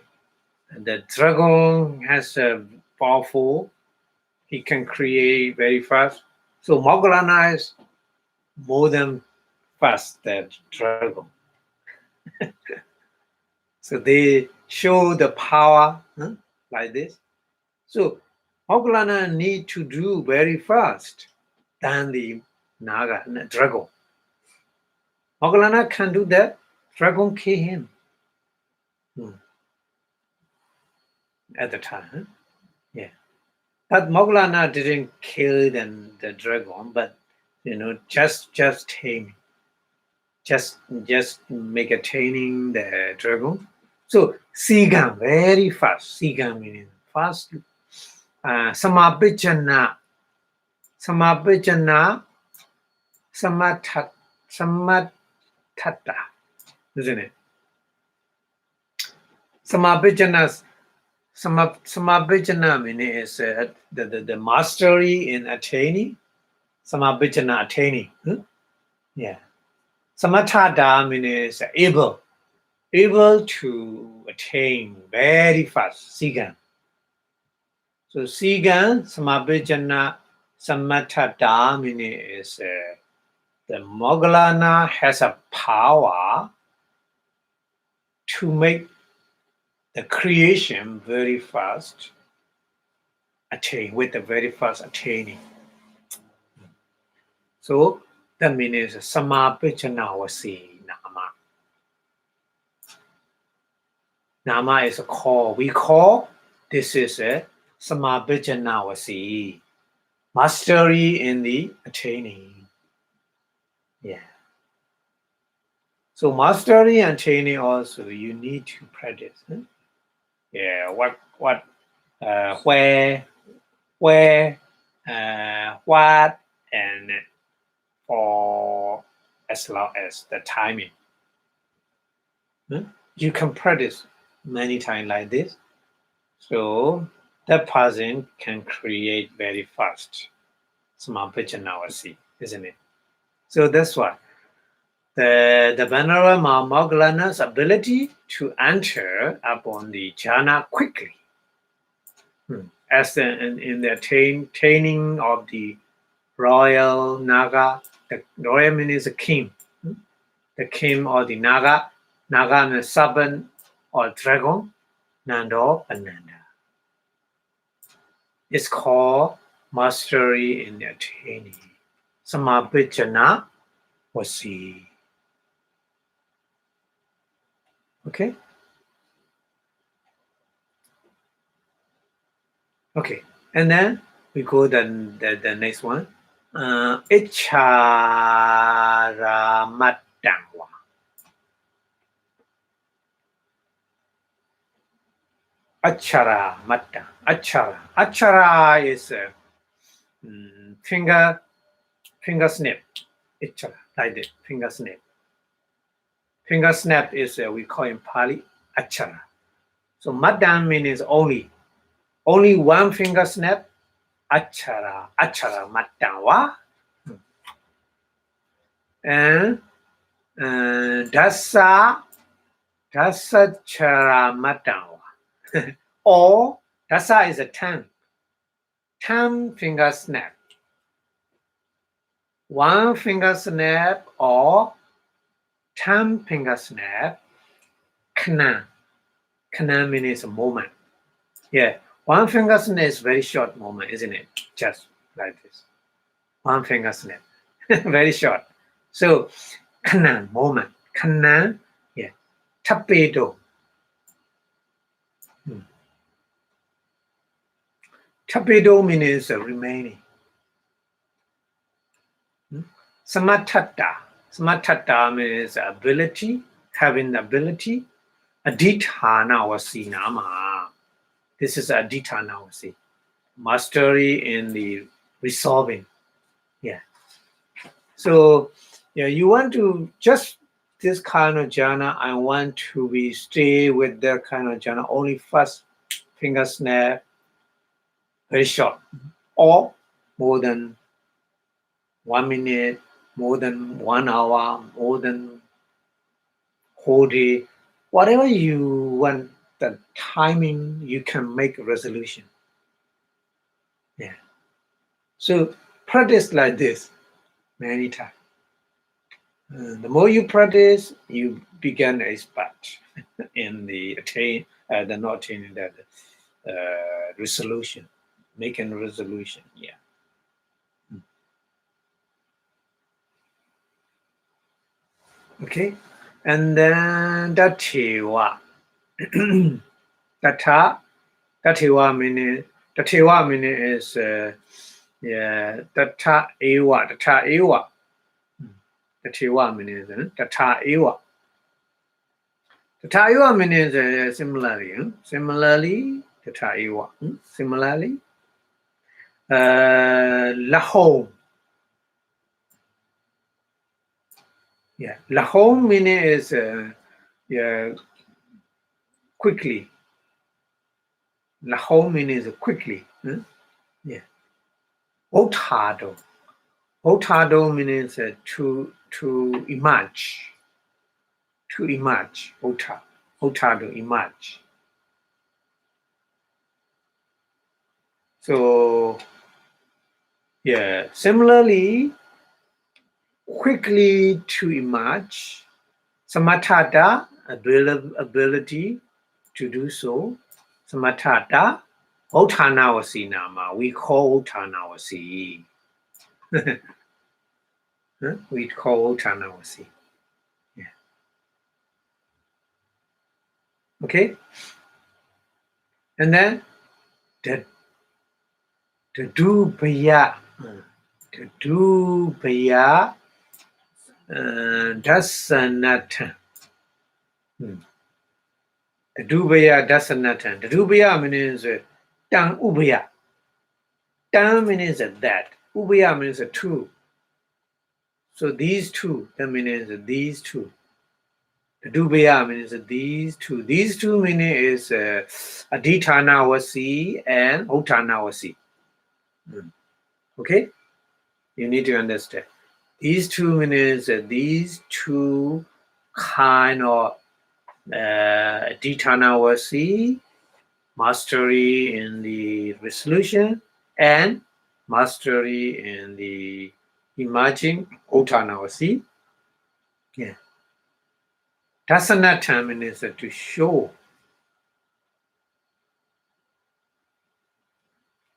Speaker 1: the dragon has a powerful, he can create very fast. So Moggallana is more than fast than dragon. So they show the power like this. So Moggallana need to do very fast than the Naga, dragon. Moggallana can do that, dragon kill him. At the time, yeah. But Moggallana didn't kill the dragon, but just tame, just make a taming the dragon. So Sigan very fast. Sigan meaning fast. Samabhijana, Samatatata, isn't it? Samabhijana means the mastery in attaining. Samabhijana attaining. Yeah. Samatata means able to attain very fast. Sigan. So Sigan, Samabhijana, Samatata means the Moggallana has a power to make the creation very fast, attain with the very fast attaining. So that means Samabhijana Vasi Nama. Nama is a call. We call this is a Samabhijana Vasi. Mastery in the attaining. Yeah. So mastery and training also you need to practice. Yeah, what, where, what, and for as long as the timing. You can practice many times like this. So that person can create very fast Samabhijana, isn't it? So that's why the Venerable Moggallana's ability to enter upon the jhana quickly, as in the attaining of the royal Naga. The royal means the king, the king or the Naga. Naga means serpent or dragon. Nandopananda. It's called mastery in the attaining. Samabhijana Vasi. Okay. Okay, and then we go the next one. Icharamatangwa. Achara. Achara is finger snap. Ichara, like this, finger snap. Finger snap is we call in Pali achara. So Madam means only one finger snap. Achara Madam wa. And Dasa chara Madam wa. Or Dasa is a 10 finger snap. One finger snap or 10 finger snap. Kana means a moment. Yeah, one finger snap is very short moment, isn't it? Just like this. One finger snap. Very short. So kana moment. Kana, yeah. Tapedo. Tapedo means remaining. Samatata means ability, having the ability. Adhithana wasi nama. This is adhithana wasi. Mastery in the resolving. Yeah. So yeah, you want to just this kind of jhana, I want to be stay with that kind of jhana, only first finger snap, very short, or more than 1 minute, more than 1 hour, more than whole day, whatever you want, the timing, you can make a resolution. Yeah. So practice like this many times. The more you practice, you become expert in the not attaining that resolution, making a resolution. Yeah. Okay, and then Datewa. Datewa meaning is yeah, Data Ewa. Datewa means Data Ewa. Data Ewa means similarly, Data Ewa. Similarly, Lahome. Yeah, Lahome meaning is yeah, quickly. Lahome means quickly. Yeah. Otado. Otado means to emerge. To emerge. Otado, emerge. So yeah, similarly, quickly to emerge. Samatata, ability to do so. Samatata, Othanawasi nama. We call Othanawasi. We call Othanawasi. Yeah. Okay. And then the do baya. The do baya dasanatan. The dubaya dasanatan. The dubaya means tang ubaya. Tang means that. Ubaya means two. So these two, that means these two. The dubaya means these two. These two meaning is adhitanawasi and otanawasi. Okay? You need to understand. These two means these two kind of adhitanawasi, mastery in the resolution, and mastery in the emerging otanawasi. Yeah. Dasanata means to show.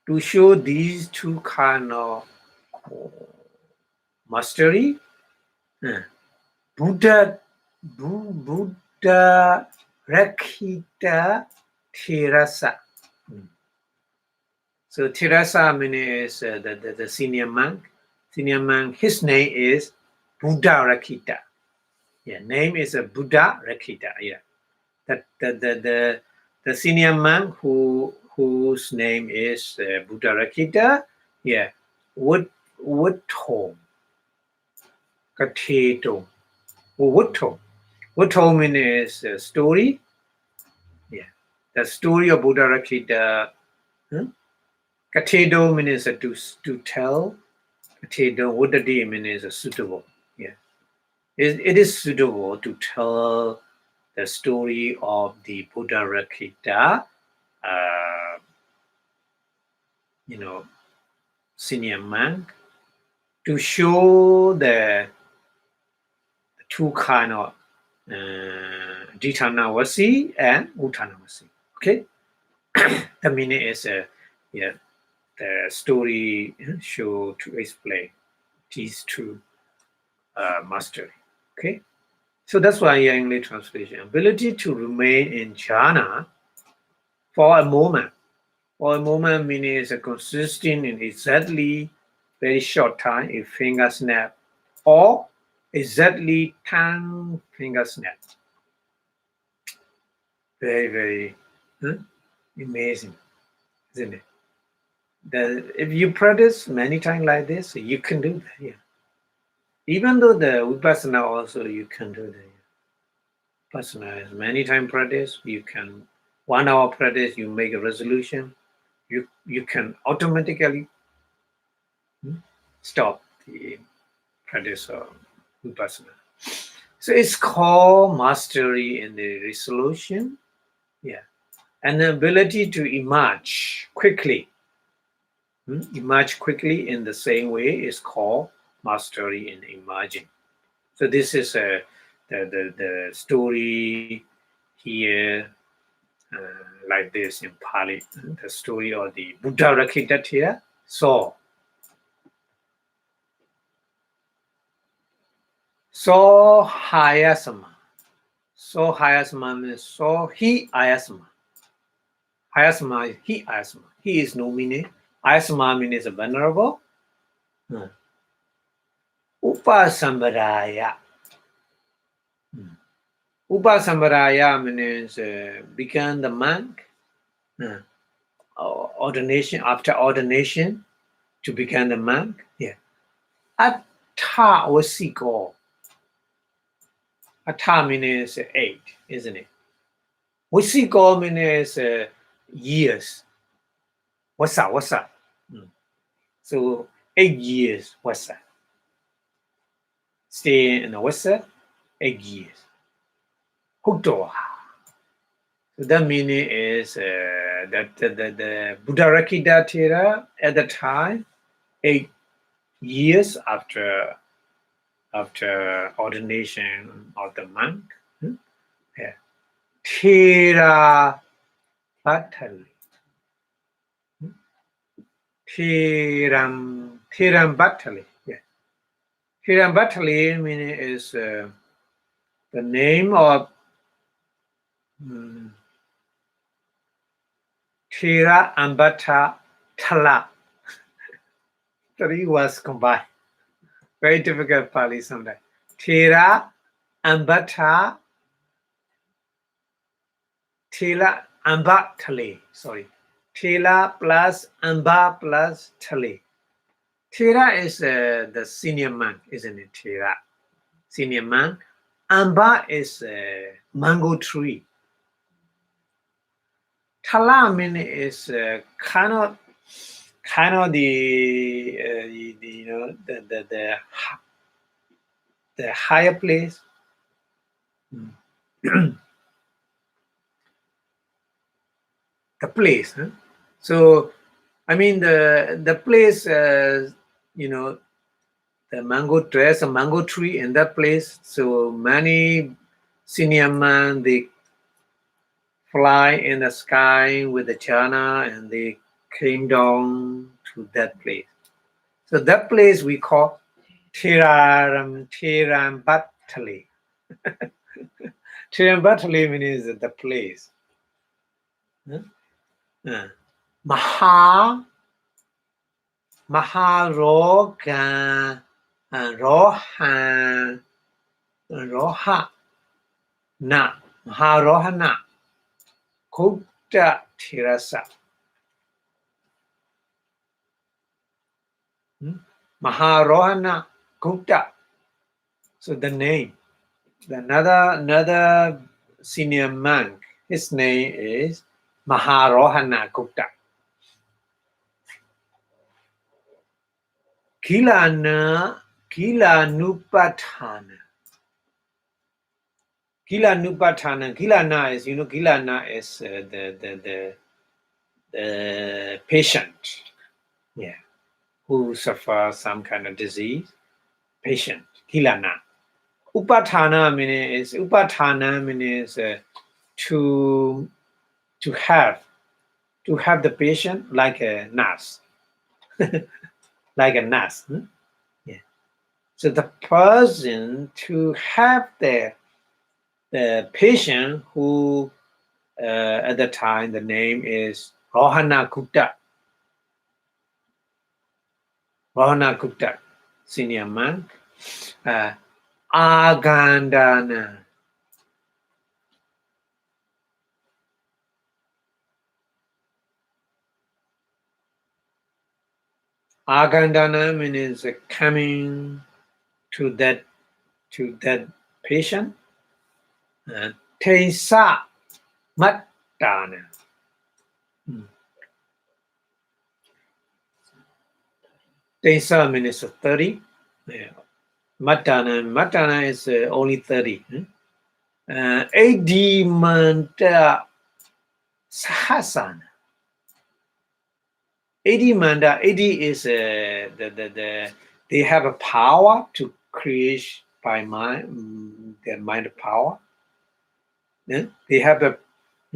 Speaker 1: To show these two kind of mastery, Buddha Rakhita Tirasa. So Tirasa means the senior monk. Senior monk, his name is Buddha Rakhita. Yeah, name is Buddha Rakhita. Yeah, the senior monk whose name is Buddha Rakhita. Yeah, wood home, Kateto, wood home. Wood home means story. Yeah, The story of Buddha Rakkhita, Kathedo means to tell. Kathedo, Buddhadi means suitable. Yeah. It is suitable to tell the story of the Buddha Rakkhita, senior monk, to show the two kind of Dithana and Uttana. Okay, the meaning is the story show to explain these two mastery. Okay, so that's why English translation ability to remain in jhana for a moment. For a moment means consisting in exactly very short time, a finger snap, or exactly 10 finger snap. Very, very amazing, isn't it? If you practice many times like this, you can do that. Yeah. Even though the Vipassanā also you can do that. Yeah. Vipassanā is many times practice. You can 1 hour practice. You make a resolution. You can automatically stop the practice of Vipassanā. So it's called mastery in the resolution. Yeah. An ability to emerge quickly. Emerge quickly in the same way is called mastery in emerging. So this is the story here, like this in Pali, the story of the Buddha Rakkhita here. So Hayasama. So Hayasama means so he Ayasama. Hayasama is he Ayasama. He is nominate. Ayasama means venerable. Upasambaraya. Upasambaraya means become the monk. Ordination, after ordination to become the monk. Yeah. Atta wasiko. Atta means 8, isn't it? Wasiko means years. Wasa. So 8 years wasa. Stay in the wasa 8 years. Huktoha. So that meaning is that the Buddha Rakkhita Thera at the time, 8 years after ordination of the monk, Thera Bhattali. Thiram Bhattali. Yeah. Thiram Bhattali meaning is the name of Thera and Bhatta Thala. 3 words combined. Very difficult Pali sometimes. Thera and Bhatta. Thela Amba Thale. Sorry. Thela plus Amba plus Thale. Thera is the senior monk, isn't it? Thera. Senior monk. Amba is mango tree. Thala meaning is kind of the the higher place. The place. Huh? So I mean the place, the mango tree, a mango tree in that place. So many senior men, they fly in the sky with the jhana and they came down to that place. So that place we call Thiram Bhattali. Thiram Bhattali means the place. Maharoga Roha Na Maharohana Kutta Tirasa. Maharohana Gupta. So the name. Another senior monk, his name is Maharohana Gupta. Kilanupatthana. Kilanupatthana. Kilana is, Kilana is the patient, who suffers some kind of disease. Patient, Kilana. Upatthana means to have the patient like a nurse. Like a nurse. Yeah. So the person to have the patient who at the time the name is Rohana Gupta. Rohana Gupta, senior monk. Agandana. Agandana means coming to that patient. Tesa Matana. Tesa means 30. Matana is only 30. Adimanda Sahasana. Adimanda, Adi is they have a power to create by mind, their mind power. They have the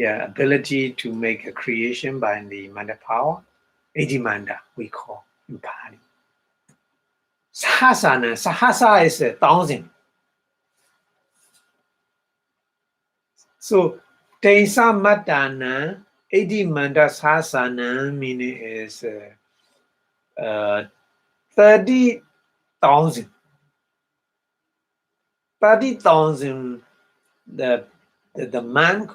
Speaker 1: ability to make a creation by the mind power. Adimanda, we call in Pali. Sahasa is 1,000. So Tesa Matana, Adimanda Sahasana meaning is 30,000. 30,000 the monk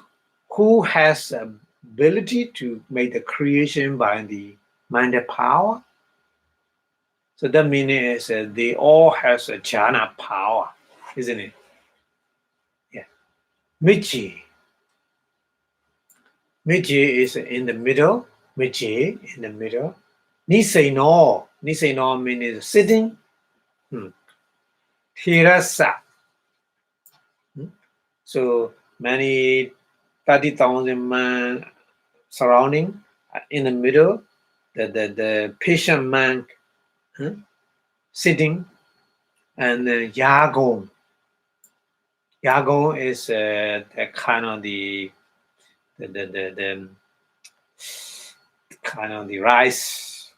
Speaker 1: who has ability to make the creation by the mind power. So that meaning is they all has a jhana power, isn't it? Yeah. Michi. Michi is in the middle. Michi in the middle. Niseno. Niseno means sitting. Hirasa. So many 30,000 man surrounding in the middle. The patient monk sitting, and Yagon. Yagon is the kind of the kind of the rice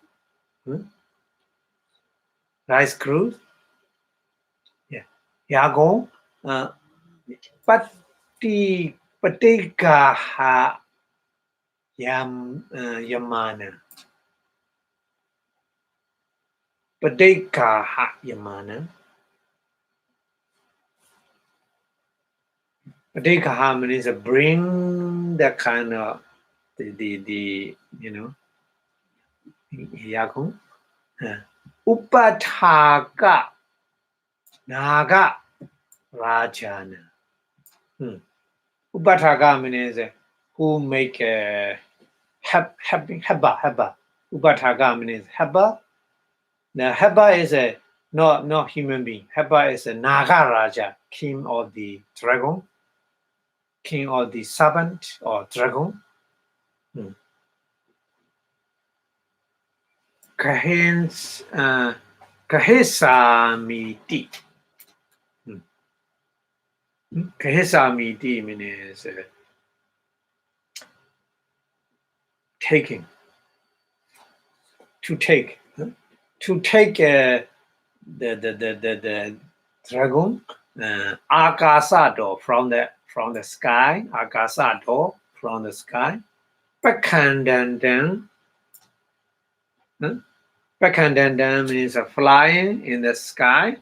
Speaker 1: cruise. Yeah, Yagon. Patikaha Yamana. Patikaha Yamana. Patikaha means bring that kind of the Yagon. Upataka Naga Rajana. Upataka means who make a Heba. Upataka means Heba. Now Heba is a not human being. Heba is a Naga Raja, king of the dragon, king of the serpent or dragon. Kahesamiti. Kahesamiti means taking. To take. To take the dragon, Akasado from the sky, Akasado from the sky. Pakandandan. Pakandandan means flying in the sky.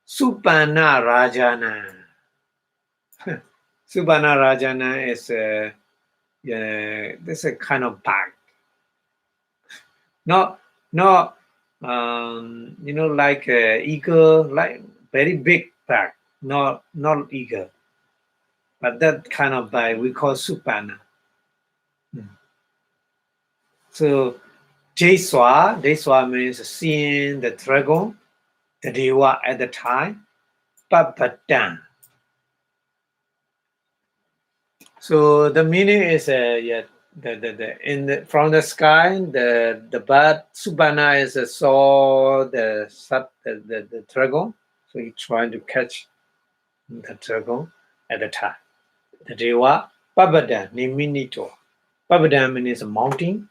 Speaker 1: Supana Rajana. Supana Rajana is this is a kind of bag. Not like eagle, like very big bag. Not eagle, but that kind of bag we call supana. So Deswa means seeing the dragon, the Deva at the time, Papadan. So the meaning is from the sky, the bird Subhana is saw the dragon, so he trying to catch the dragon at the time. The Deva Papadan Niminito. Papadan means a mountain.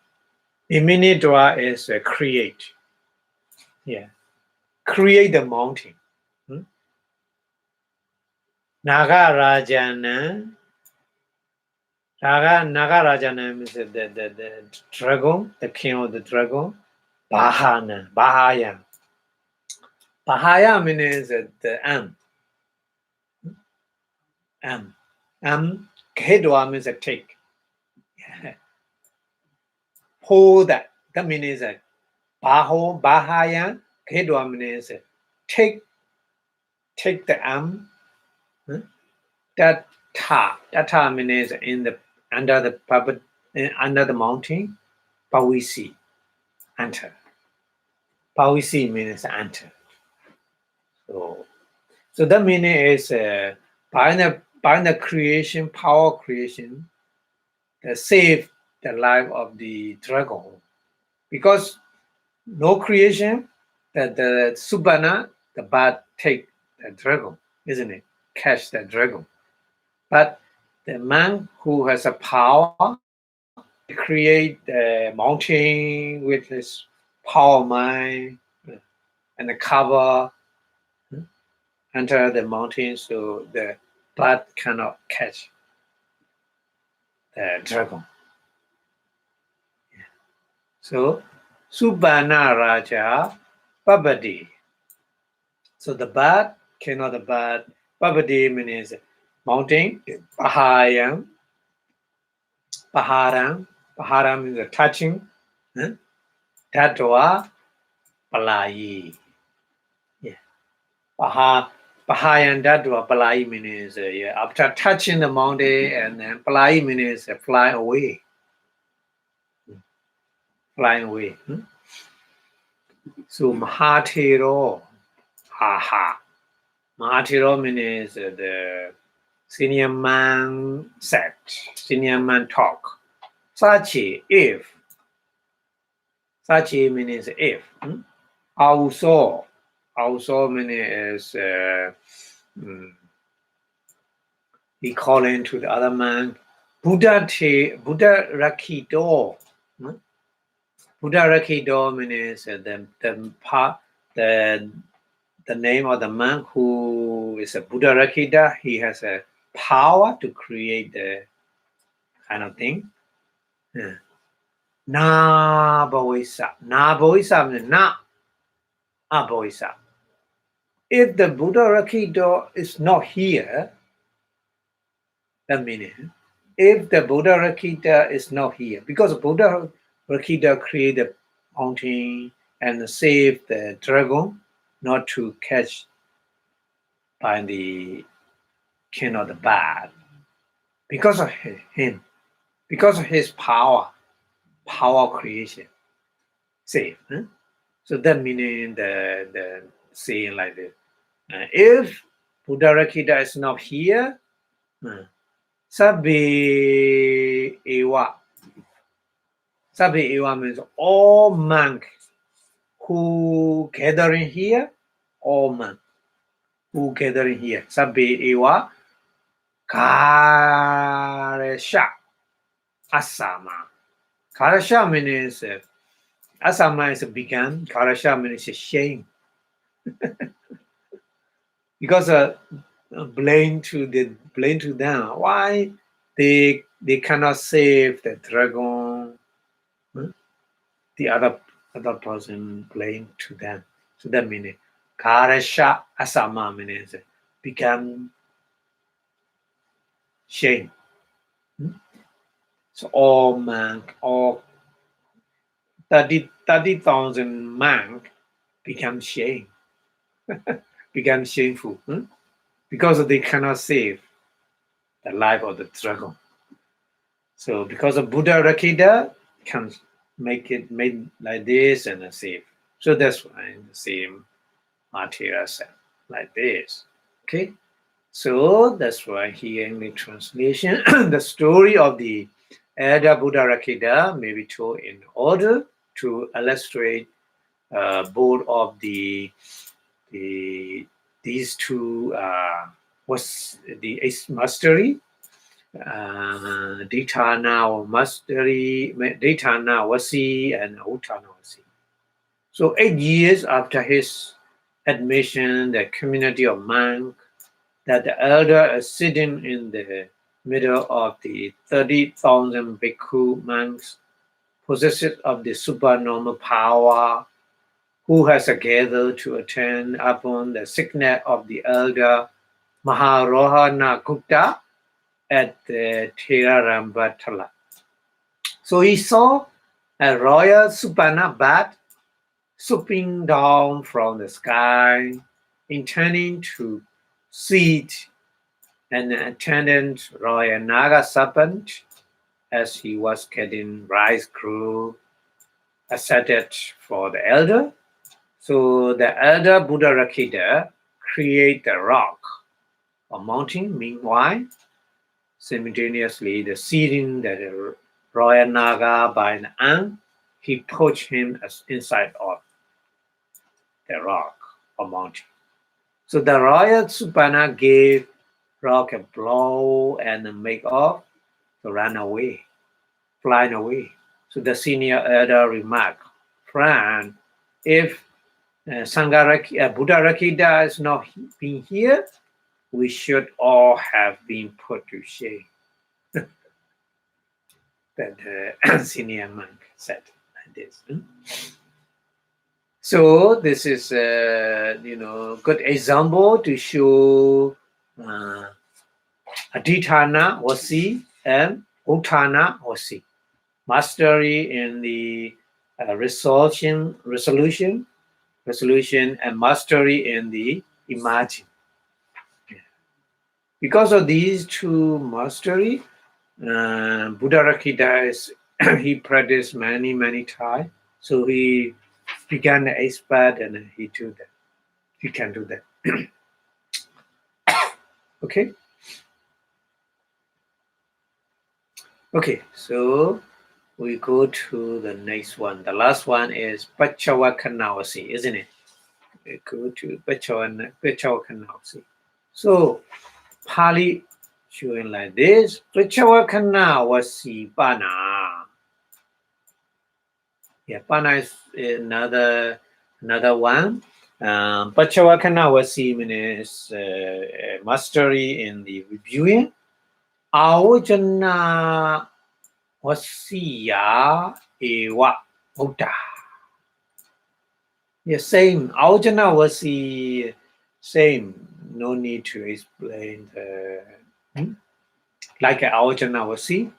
Speaker 1: Niminito is create. Yeah. Create the mountain. Nagarajana. Nagarajana means the dragon, the king of the dragon. Bahaya. Bahaya means the am. Kedwa means a take. Hold that. That means Bahaya. Kedwa means take the am. That ta means under the mountain, Pawisi, enter. Pawisi means enter. So that meaning is by the creation, power creation, save the life of the dragon. Because no creation, the Subhana, the bird take the dragon, isn't it? Catch the dragon. But the man who has a power to create the mountain with his power mind and the cover enter the mountain so the bird cannot catch the dragon. So Subhana Raja Babadi. So the bird cannot the bird. Babadi means mountain. Pahayam. Paharam. Paharam means touching. Tatwa Palai. Yeah. Pahayan Tatwa Palai means after touching the mountain and then Palai means fly away. Flying away. So Mahatero. Mahatero means the senior man said, senior man talk. Sachi, if. Sachi means if. Also means he calling to the other man. Buddha Rakido. Buddha Rakido means the name of the man who is a Buddha Rakita. He has a power to create the kind of thing. Na Boisa. Na Boisa means na Aboisa. If the Buddha Rakita is not here, that means if the Buddha Rakita is not here, because Buddha Rakita created the mountain and saved the dragon not to catch by the king of the bad. Because of him, because of his power creation, save. So that meaning the saying like this. If Buddha Rakita is not here, Sabbe Ewa. Sabbe Ewa means all monks who gathering here, all monks who gathering here. Sabbe Ewa Karesha Asama. Karasha means Asama is began. Karasha means shame. Because blame to them. Why they cannot save the dragon? The other person blame to them. So that means Karasha Asama means become shame. So all monk, all 30,000 monk become shame. Become shameful. Because they cannot save the life of the dragon. So because of Buddha Rakita can make it made like this and the same. So that's why the same material cell like this. Okay. So that's why here in the translation, the story of the elder Buddha Rakita may be told in order to illustrate both of these two was the mastery, Dithana or mastery, Dithana Wasi and Uttana Wasi. So 8 years after his admission, the community of monks that the elder is sitting in the middle of the 30,000 bhikkhu monks possessed of the supernormal power, who has gathered to attend upon the sickness of the elder Maharohana Gupta at the Tirarambhatala. So he saw a royal supana bat swooping down from the sky, intending to seat an attendant royal Naga serpent as he was getting rice crew asserted for the elder. So the elder Buddha Rakita create a rock or mountain. Meanwhile, simultaneously the seating the royal Naga by an ant, he pushed him inside of the rock or mountain. So the royal Supana gave rock a blow and make off to run away, flying away. So the senior elder remarked, "Friend, if Buddha Rakita is not being here, we should all have been put to shame." That the senior monk said like this. So this is good example to show Adhitthana Wasi and Uttana Wasi. Mastery in the resolution, and mastery in the imagine. Because of these two mastery, Buddha Rakita he practiced many times. So he became an expert and he do that. He can do that. Okay. Okay, so we go to the next one. The last one is Pachavakanawasi, isn't it? We go to Pachavakanawasi. So Pali showing like this. Pachavakanawasi Pana. Yeah, Pana is another one. Pachavakanawasi means mastery in the reviewing. Ahojana Wasiya Ewa Buddha. Yeah, same. Ahojana Wasi, same. No need to explain like Ahojana Wasi.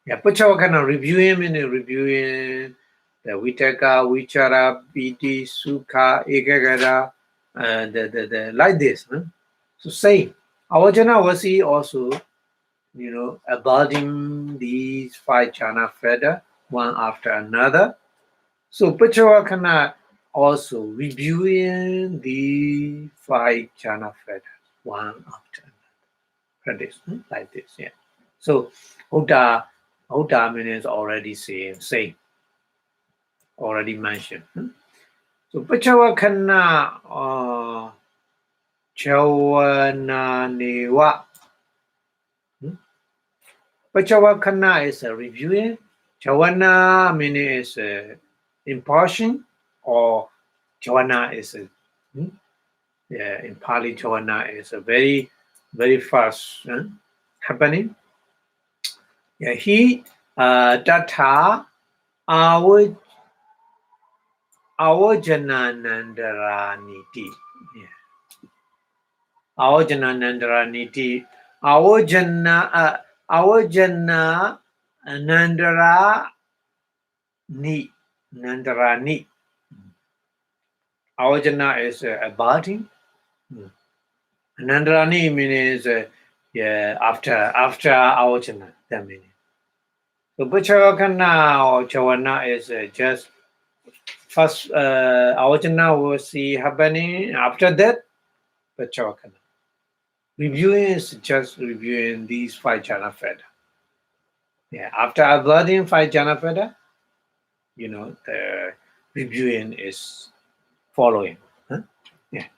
Speaker 1: Yeah, Pachavakanā reviewing and reviewing the Vitaka, Vichara, Piti, Sukha, Ekagata, the like this. Huh? So same. Ahojana Wasi also, abounding these 5 jhana fetters one after another. So Pachavakanā also reviewing the 5 jhana fetters one after another. Practice like this, yeah. So Uddha means already same, already mentioned. So Pachavakanā Chavanānewa. Pachavakanā is a reviewing. Chavana meaning is impartial, or Chavana is in Pali Chavana is a very, very fast happening. Yeah, he Tata Awajananandaraniti. Yeah. Awajananandaraniti. Awajana Nandarani. Awajana is abiding. Nandarani means after Awajana. That meaning. So Pachavakana or Chavana is just first Avajana will see happening. After that, Pachavakana. Reviewing is just reviewing these 5 jhana feda. Yeah, after avoiding 5 jhana feda, the reviewing is following. Huh? Yeah.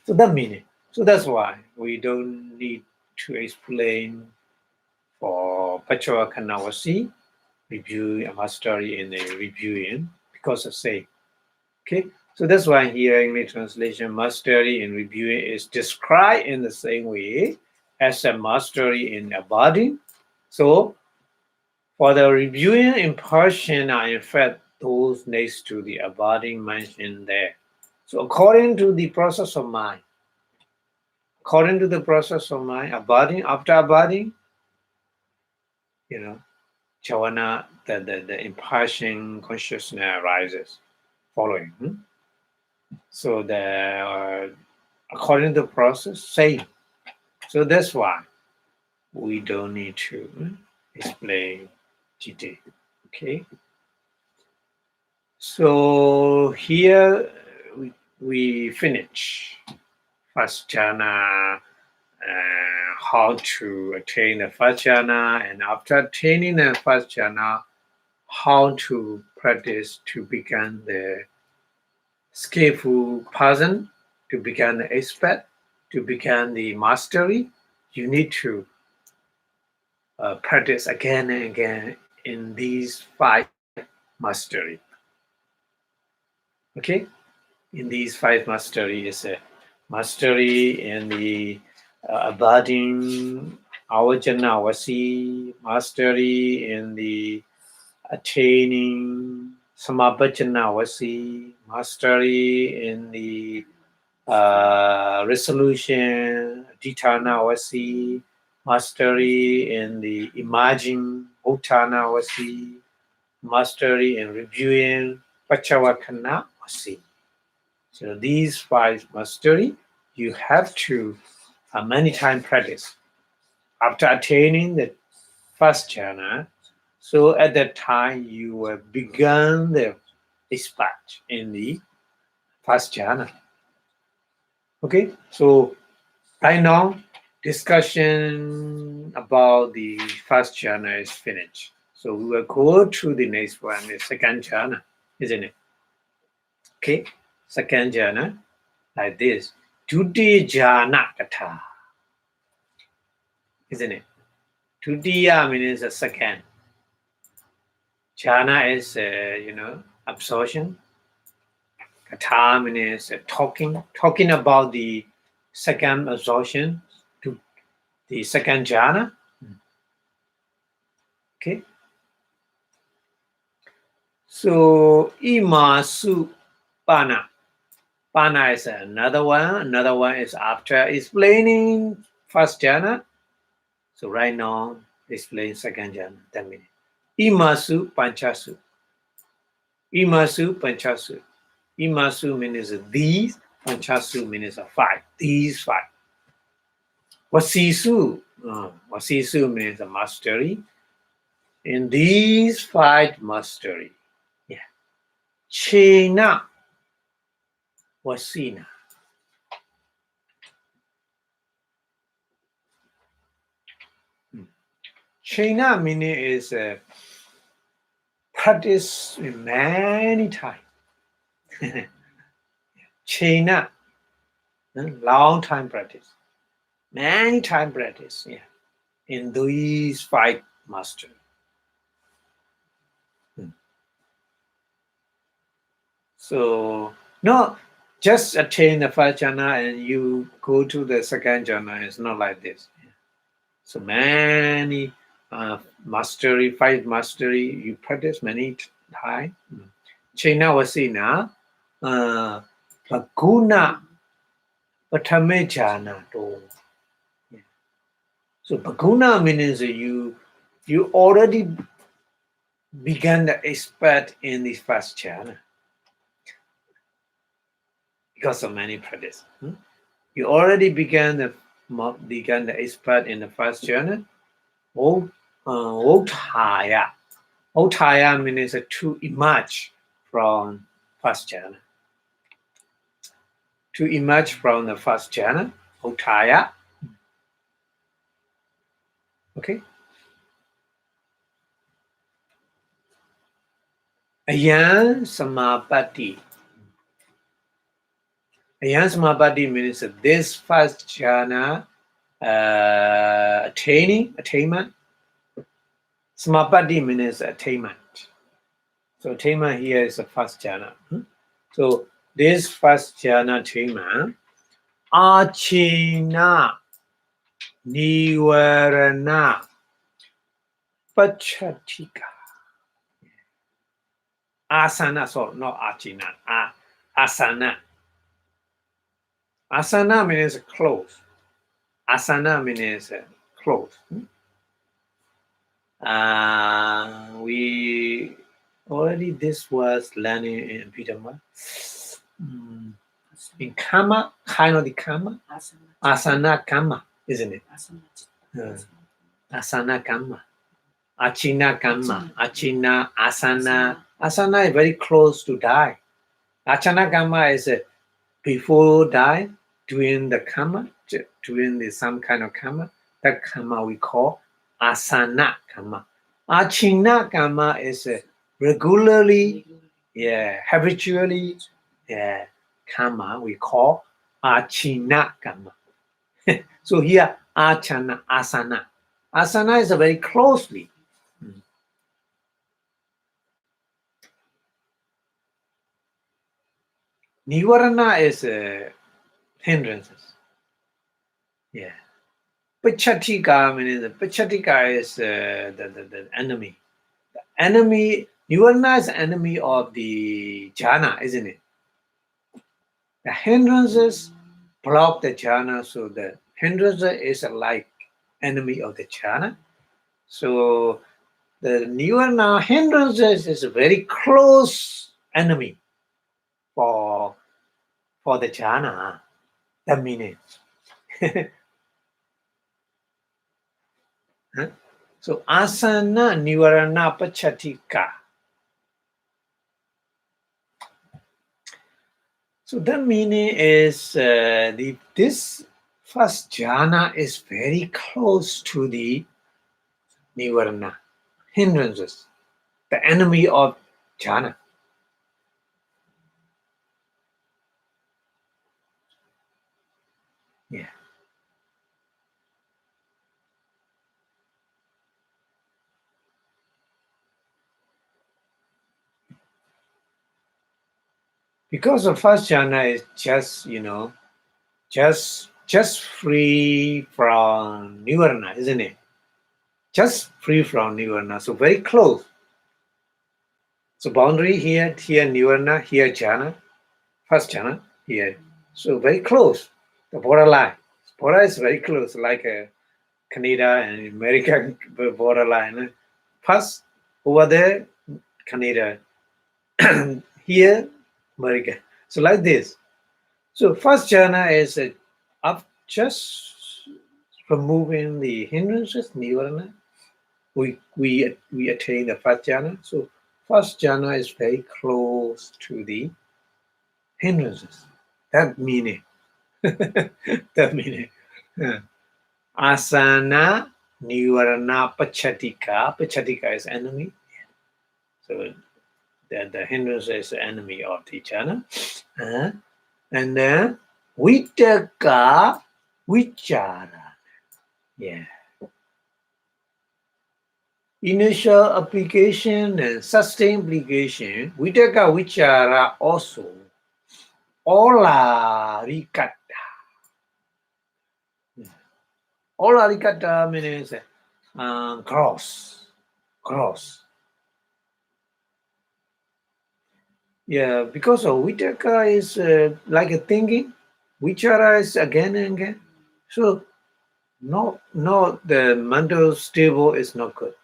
Speaker 1: So that meaning. So that's why we don't need to explain for Pachavakana review a mastery in the reviewing because of sake. Okay, so that's why here in the translation, mastery in reviewing is described in the same way as a mastery in abiding. So for the reviewing impression are in fact those next to the abiding mentioned there. So according to the process of mind, abiding, after abiding, Chavana, the impression consciousness arises following. So according to the process, same. So that's why we don't need to explain GT. Okay. So here we finish first jhana, how to attain the first jhana, and after attaining the first jhana, how to practice to become the skillful person, to become the expert, to become the mastery. You need to practice again and again in these 5 mastery. Okay, in these 5 mastery is a mastery in the abiding avajana vasi, mastery in the attaining samabhajana vasi, mastery in the resolution dithana vasi, mastery in the imagine uttana vasi, mastery in reviewing pachavakana vasi. So these 5 mastery, you have to many times practice. After attaining the first jhana, so at that time you will begin the expert in the first jhana. Okay, so right now discussion about the first jhana is finished. So we will go to the next one, the second jhana, isn't it? Okay, second jhana like this. Tuti jhana katha. Isn't it? Tutiya means a second. Jhana is, absorption. Katha means talking about the second absorption to the second jhana. Okay. So, imasu pana. Pana is another one. Another one is after explaining first jhana. So right now, explain second jhana. 10 minutes. Imasu panchasu. Imasu panchasu. Imasu means these. Panchasu means 5. These 5. Vasisu. Vasisu means mastery. In these 5 mastery. Yeah. Chena. Vasina. Chena meaning is practice many times. Chena. Long time practice. Many time practice. Yeah. In these 5 mastery. So, no, just attain the first jhana and you go to the second jhana. It's not like this. So many mastery, 5 mastery, you practice many times. Chena vasina, bhaguna, patame jhana. So bhaguna means you already began the expert in the first jhana because of many practice. You already began the expert in the first jhana. Votthaya. Uttaya means to emerge from first jhana. To emerge from the first jhana, Uttaya. Okay. Ayan samapatti. Ayan samapatti means this first jhana attainment. Samapatti means attainment. So attainment here is the first jhana. So this first jhana attainment, achina nivarana pachatika. Asana, sorry, not achina. Asana. Asana means close. Asana means close. We already this was learning in Abhidhamma. In karma, kind of the karma, asana karma, isn't it? Asana karma, achina karma, achina, asana. Asana is very close to die. Achana karma is before die, doing the karma, doing some kind of karma. That karma we call asana karma. Achina karma is regularly, habitually, karma we call achina karma. So here achana, asana. Asana is very closely. Nivarana is hindrances. Yeah. Pachatika means Pachatika is the enemy. The enemy, Nivarana is enemy of the jhana, isn't it? The hindrances block the jhana, so the hindrance is like enemy of the jhana. So the Nivarana hindrances is a very close enemy for the jhana. That meaning. So asana nivarana pachatika. So the meaning is this first jhana is very close to the nivarana, hindrances, the enemy of jhana. Yeah. Because the first jhana is just, just free from nivarana, isn't it? Just free from nivarana, so very close. So boundary here nivarana, here jhana, first jhana, here. So very close, the borderline. Border is very close, like Canada and American borderline. First, over there, Canada. Here, America. So like this. So first jhana is up just removing the hindrances, nivarana. We attain the first jhana. So first jhana is very close to the hindrances. That meaning. That meaning. Asana nivarana pachatika. Pachatika is enemy. So the hindrance is the enemy of the jhana. And then vitaka vichara. Yeah. Initial application and sustained application. Vitaka vichara also. Ola rikata. Ola rikata means cross. Yeah, because of vitaka is like a thinking, vichara is again and again. So no, the mental stable is not good.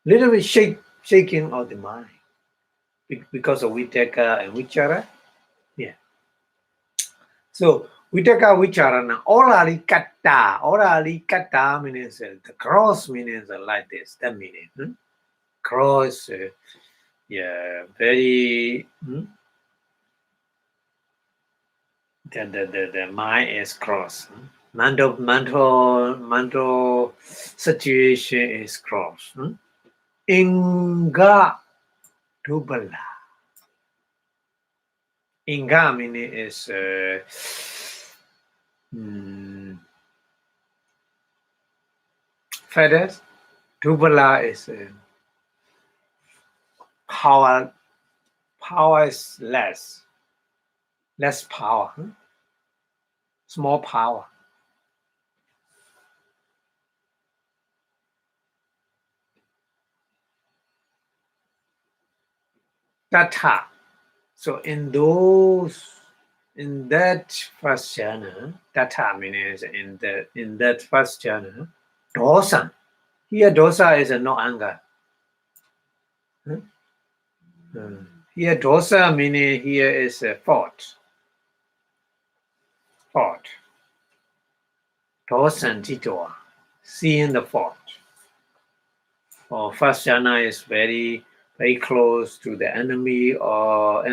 Speaker 1: Little bit shaking of the mind because of vitaka and vichara. Yeah. So vitaka vicharana, orali kata means the cross means like this. That meaning. cross. Very. The mind is cross. Mental situation is cross. Inga dubala. Inga meaning is feathers. Dubala is power. Power is less power. Small power. Tata. So in that first jhana, tata means in that first jhana, dosa. Here dosa is no anger. Here dosa meaning here is a fault. Dosan titoa. Seeing the fault. Or first jhana is very close to the enemy the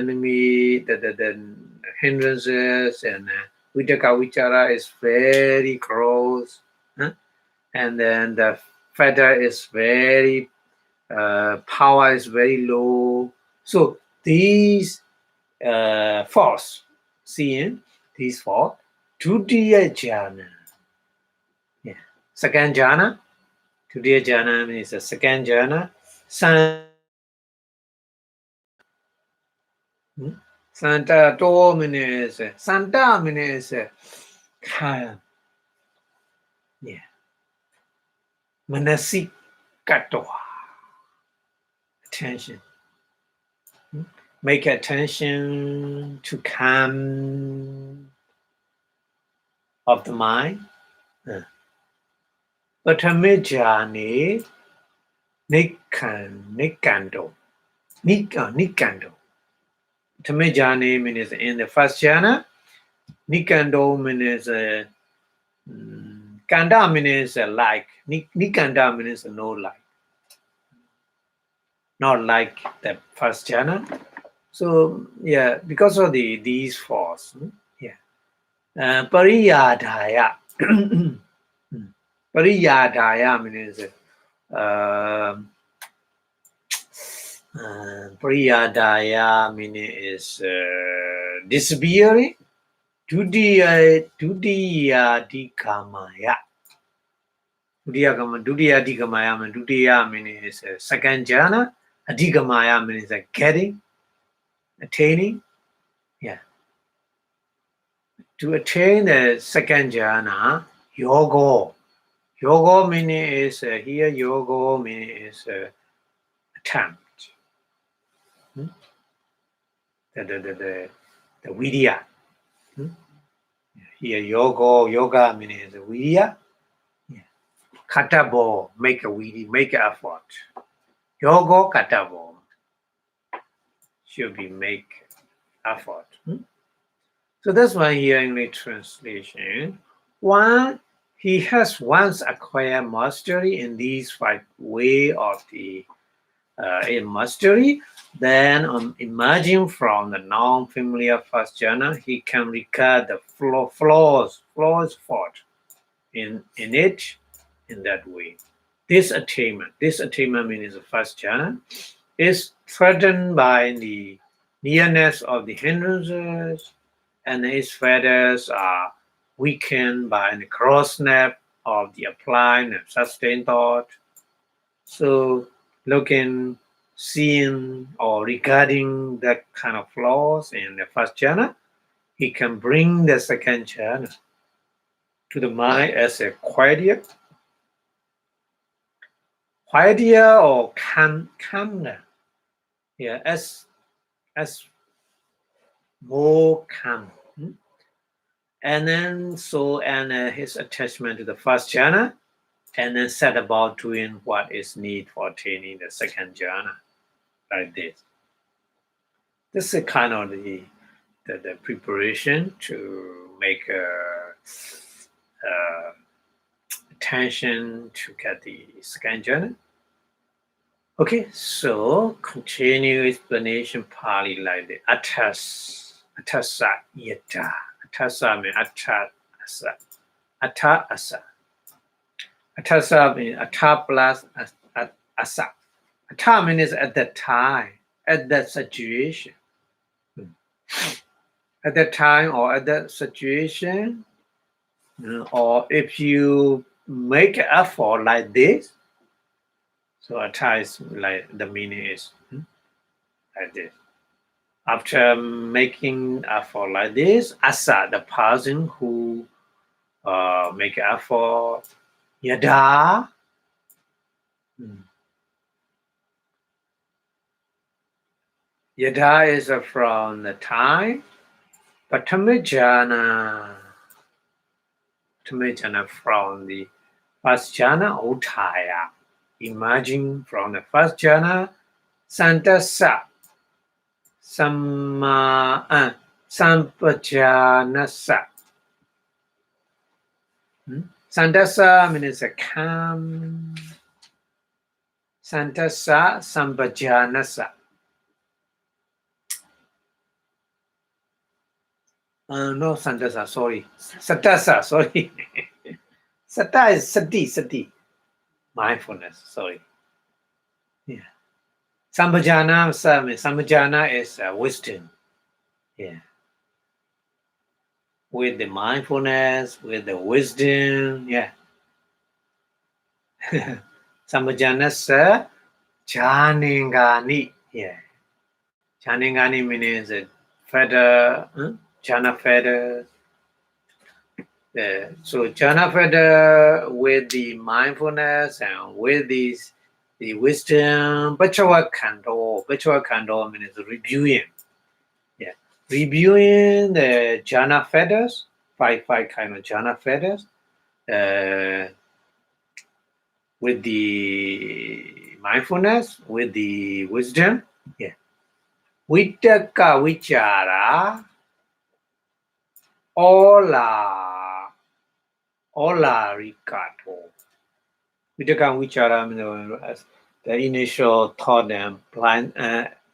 Speaker 1: hindrances, and vitaka vichara is very close, and then the feather is very power is very low. So these force, seeing these four, Dutiya jhana. Second jhana. Dutiya jhana means the second jhana. Santa means Santa means calm. Manasik katoa. Attention. Make attention to calm of the mind. Patamejani nikando. Nikando. Tamejani means in the first jhana. Nikando means kanda means like. Nikanda means no like. Not like the first jhana. So because of these force. Pariyadhaya. Pariyadhaya means Priyadaya meaning is disappearing. Dutiya dikamaya. Dutiya dikamaya means Dutiya meaning is second jhana. Adikamaya means getting, attaining. To attain the second jhana, yoga. Yoga meaning is here. Yoga meaning is attempt. The vidya. Here yoga meaning is vidya. Katabo, make a vidya, make an effort. Yoga katabo should be make effort. So that's why here in the translation, he has once acquired mastery in these 5 way of the in mastery, then emerging from the non-familiar first jhana, he can regard the flaws fault in it in that way. This attainment means the first jhana, is threatened by the nearness of the hindrances, and his feathers are weakened by the cross-snap of the applied and sustained thought. So seeing or regarding that kind of flaws in the first jhana, he can bring the second jhana to the mind as a quieter or calmer. As more calm. And then his attachment to the first jhana, and then set about doing what is needed for attaining the second jhana, like this. This is kind of the preparation to make attention to get the second jhana. Okay, so continue explanation Pali like the Atasa yata. Atasa means asa. Ata asa. Atasa means ata plus asa. Ata means at that time, at that situation. At that time or at that situation, or if you make an effort like this, so ata is like the meaning is like this. After making effort like this, asa, the person who make effort, yada. Yada is from the time. Patamajana. Patamajana from the first jhana, Utthaya. Emerging from the first jhana, Santasa. Sampajanasa. Santasa means a calm. Santasa Sampajanasa. No, Santasa, sorry. Satasa, sorry. Sata is sati. Mindfulness, sorry. Yeah. Sambhajana is wisdom. Yeah. With the mindfulness, with the wisdom. Yeah. Sambhajanasa Janingani. Yeah. Janingani means feather, jhana feather. So jhana feather with the mindfulness and with the wisdom. Bachava Kando means reviewing. Yeah. Reviewing the jhana feathers, five kind of jhana feathers, with the mindfulness, with the wisdom. Yeah. Vitaka vichara, ola ricato. Vitaka vichara means the initial thought and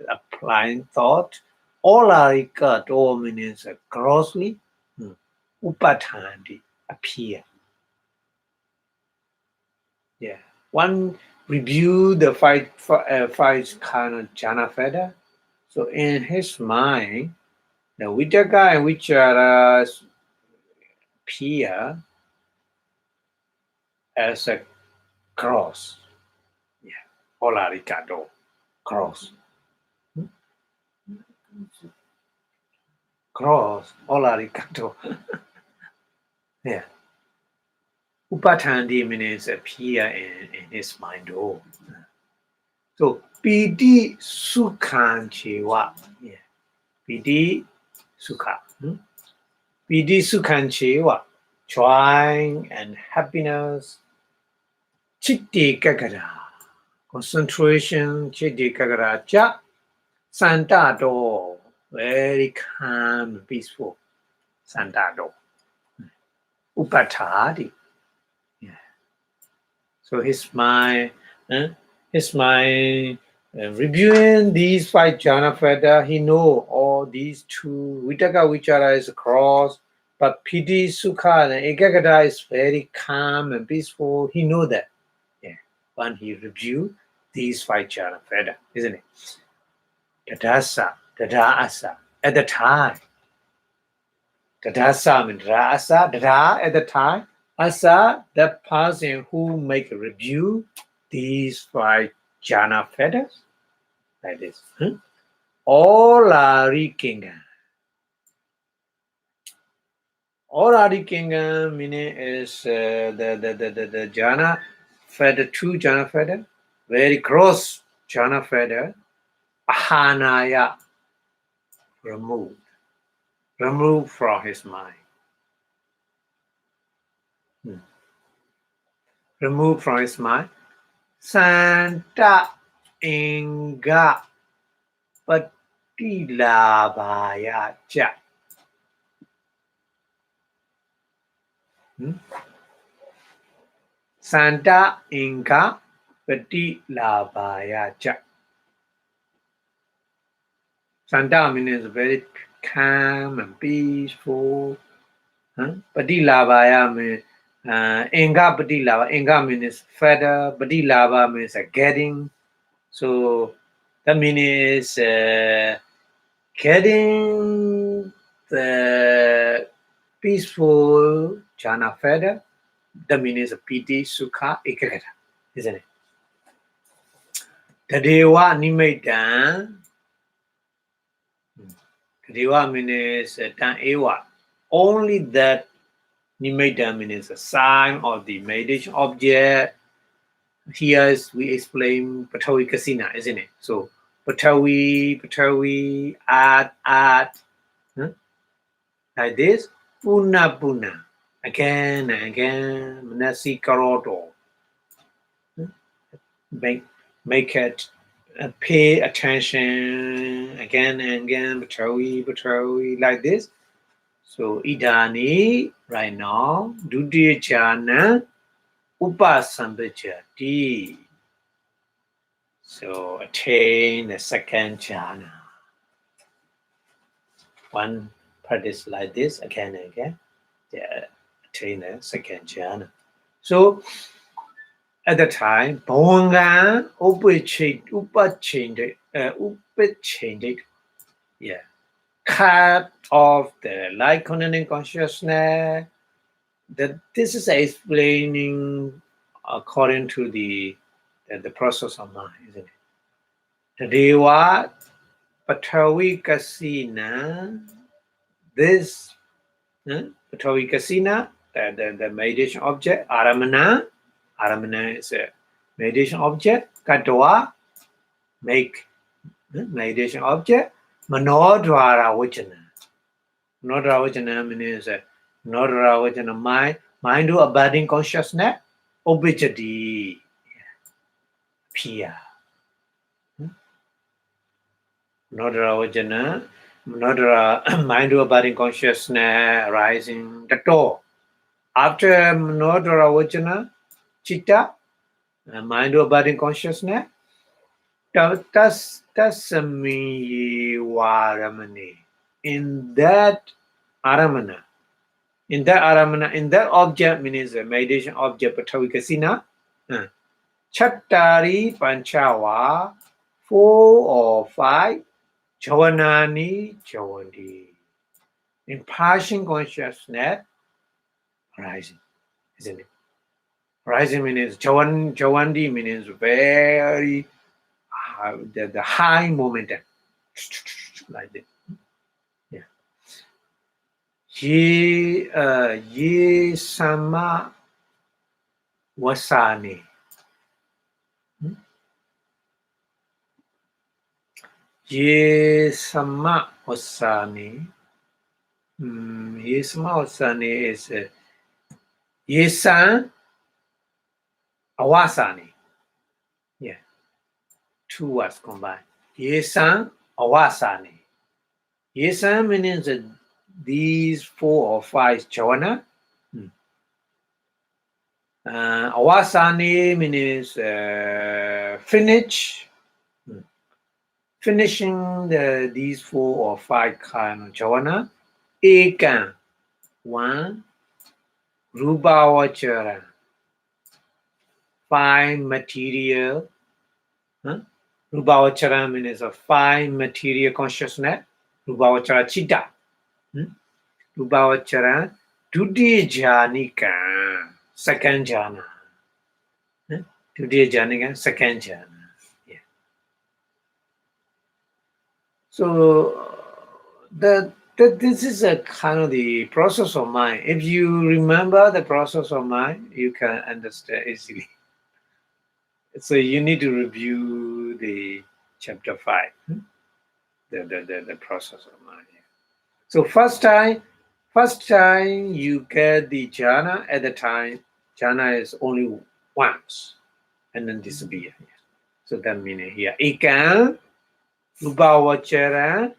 Speaker 1: applying thought. Ola ricato means grossly. Upatandi, appear. Yeah. One review the five kind of jhana feather. So in his mind, the Vitaka and Vichara appear as a cross. Yeah. Hola Ricardo. Cross. Cross. Hola Ricardo. Yeah. Upatandi means appear in his mind. Oh. So Piti Sukhanchewa. Yeah. Piti Sukha. Piti Sukhanchewa. Joy and happiness. Chitti Kagara. Concentration. Chitti Kagara. Cha. Santado. Very calm, peaceful. Santado. Upatadi. Yeah. So his mind, reviewing these five jhana feather, he know all these two. Vitaka vichara is a cross, but piti sukha and ekagata is very calm and peaceful. He know that. Yeah. When he review these five jhana feather, isn't it? Tadasa, tadasa. At the time. Tadasa means rasa, dada at the time. Asa, the person who make a review these five jhana feathers, like this. All are rikinga. All are rikinga meaning is the jhana feather, two jhana feather, very gross jhana feather, ahanaya, removed from his mind. Removed from his mind. Santa inga patilabhaya cha. Santa inga Pati labaya ja. Santa means very calm and peaceful. Pati labaya means Enga pati lava. Enga means feather. Pati lava means getting. So that means getting the peaceful jhana feather. That means piti sukha ekagata, isn't it? Tadewa nimaitan. Tadewa means tan ewa. Only that nimaitan means a sign of the meditation object. Here we explain Patawi Kasina, isn't it? So Patawi, at, like this, puna, again and again, Manasi Karoto. Make it pay attention again and again, Patawi, like this. So Idani, right now, Dutiya Jhana, Upasambhajati. So attain the second jhana. One part is like this again and again. Yeah, attain the second jhana. So at the time, Bhonga upachanged, yeah, cut off the light containing consciousness. That this is explaining according to the process of mind, isn't it? The Deva Patawi Kasina, this Patawi Kasina, the meditation object, Aramana is a meditation object, Katwa, make meditation object, Manodvara Vajana. Manodvara Vajana means Manodvara Vajana, mind to abiding consciousness, Obijadi, Pia. Manodvara Vajana, Manodvara, mind to abiding consciousness arising the door. After Manodvara Vajana, Chitta, mind to abiding consciousness, Tasami Varamani. In that aramana, in that object means a meditation object, Patavikasina, Chattari Panchawa, 4 or 5, Javanani Javandi. Impartial consciousness rising, isn't it? Rising means Javandi means very the high momentum, like this. Yeah. Ye sama wasani. Ye sama wasani. Ye sama wasani is ye san awasani. Yeah. 2 words combined. Ye san awasani. Ye san means these 4 or 5 jhana. Awasani means finishing these 4 or 5 kind of jhana. Ekan, 1. Rupavachara, 5 material. Rupavachara means a 5 material consciousness. Rupavachara chitta. Rupavachara Dutiya Jhanika, second jhana. Dutiya Jhanika, second jhana. Yeah. So this is a kind of the process of mind. If you remember the process of mind, you can understand easily. So you need to review the chapter 5, the process of mind. So first time you get the jhana, at the time jhana is only once and then disappear. So that means here Ekan Rupavachara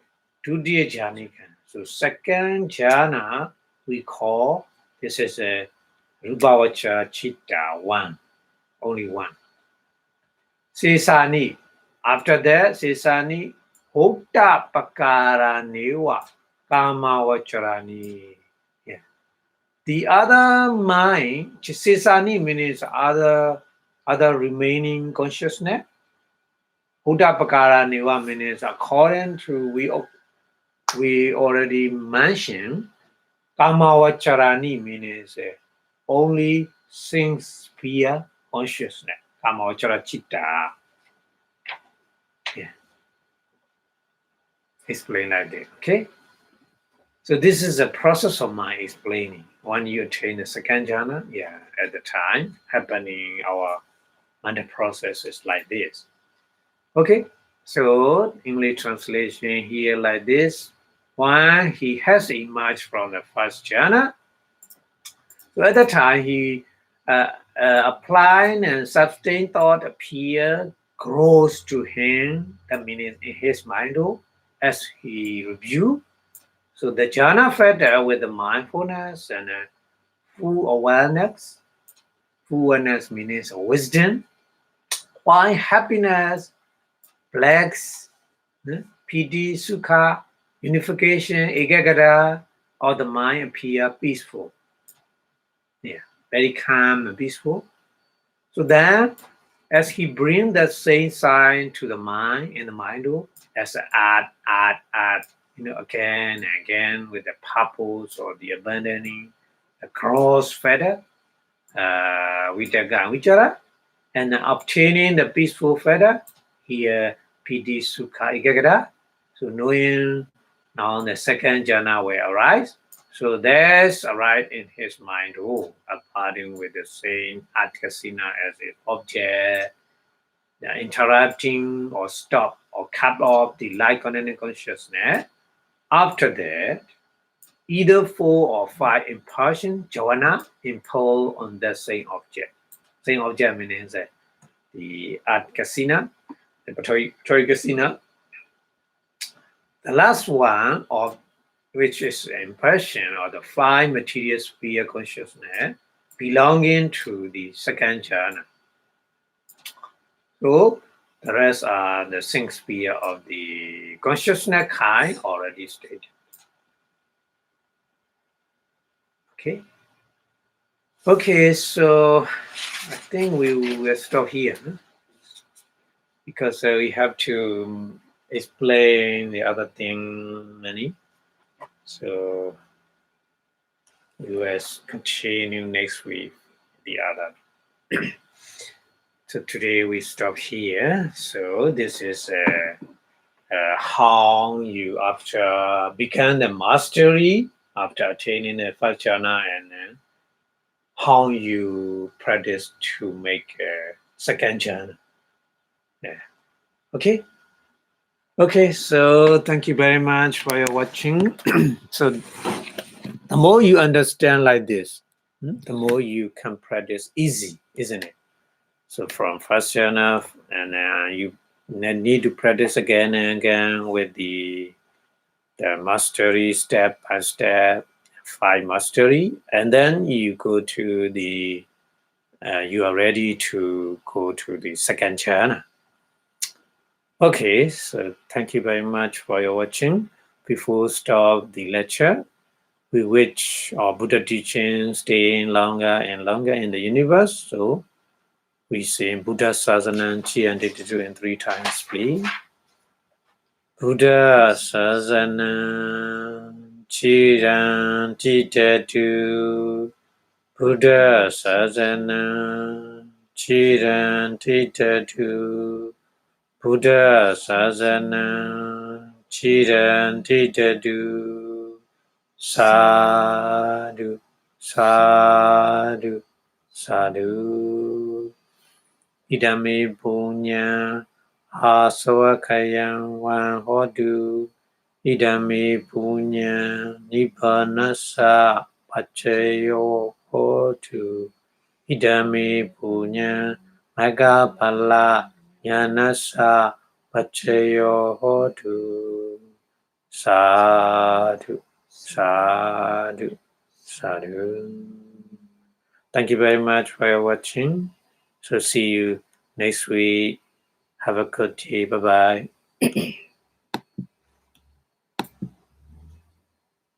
Speaker 1: Dutiya Jhanika. So second jhana we call this is a Rupavachara Chitta, 1, only 1. Sesani. After that, Sesani, Hokta Pakaraniwa Kamavacharani. Yeah. The other mind, Sesani means other remaining consciousness. Hokta Pakaraniwa means according to we already mentioned. Kamavacharani means only things via consciousness. Kamavachara chitta. Yeah. Explain like that. Okay. So this is a process of my explaining. When you attain the second jhana, yeah, at the time happening, our mental process is like this. Okay. So English translation here like this. When he has emerged from the first jhana, so at the time he applying and sustained thought appear grows to him. That means in his mind, as he review. So the jhana fetter with the mindfulness and full awareness. Full awareness means wisdom. Why happiness, blacks, piti, sukha, unification, ekagata, of the mind appear peaceful. Yeah, very calm and peaceful. So then, as he brings that same sign to the mind, in the mind, as an add, again and again with the purpose or the abandoning, the cross fetter, vitaga vichara, and obtaining the peaceful fetter, here piti sukha ekagata. So knowing now the second jhana will arise. So there's arise in his mind, parting with the same atkasina as an object, interrupting or stop or cut off the light connected consciousness. After that, either 4 or 5 impulsion, jhana, impose on the same object. Same object means that the atkasina, the Purification. The last one of which is impression of the 5 material sphere consciousness belonging to the second jhana. So the rest are the 6 sphere of the consciousness kind already stated. Okay, so I think we will stop here because we have to explain the other thing many. So we will continue next week the other. So today we stop here. So this is how you after become the mastery after attaining the first jhana and how you practice to make a second jhana. Yeah. Okay, so thank you very much for your watching. So the more you understand like this, the more you can practice easy, isn't it? So from first jhana, and you need to practice again and again with the mastery step by step, 5 mastery, and then you go to the you are ready to go to the second jhana. Okay, so thank you very much for your watching. Before stop the lecture, we wish our Buddha teaching staying longer and longer in the universe. So we say Buddha Sasanam chanted 2 and 3 times, please. Buddha Sasanam chanted. Buddha Sasanam chanted. Buddha Sasanam chanted. Sadhu, sadhu, sadhu. Idame punya asavakayam wan hodu. Idame punya nibbanasa pachayo hotu. Idame punya magapala yanasa pachayo hotu. Sadhu, sadhu, sadhu. Thank you very much for your watching. So see you next week Have a good day. Bye bye.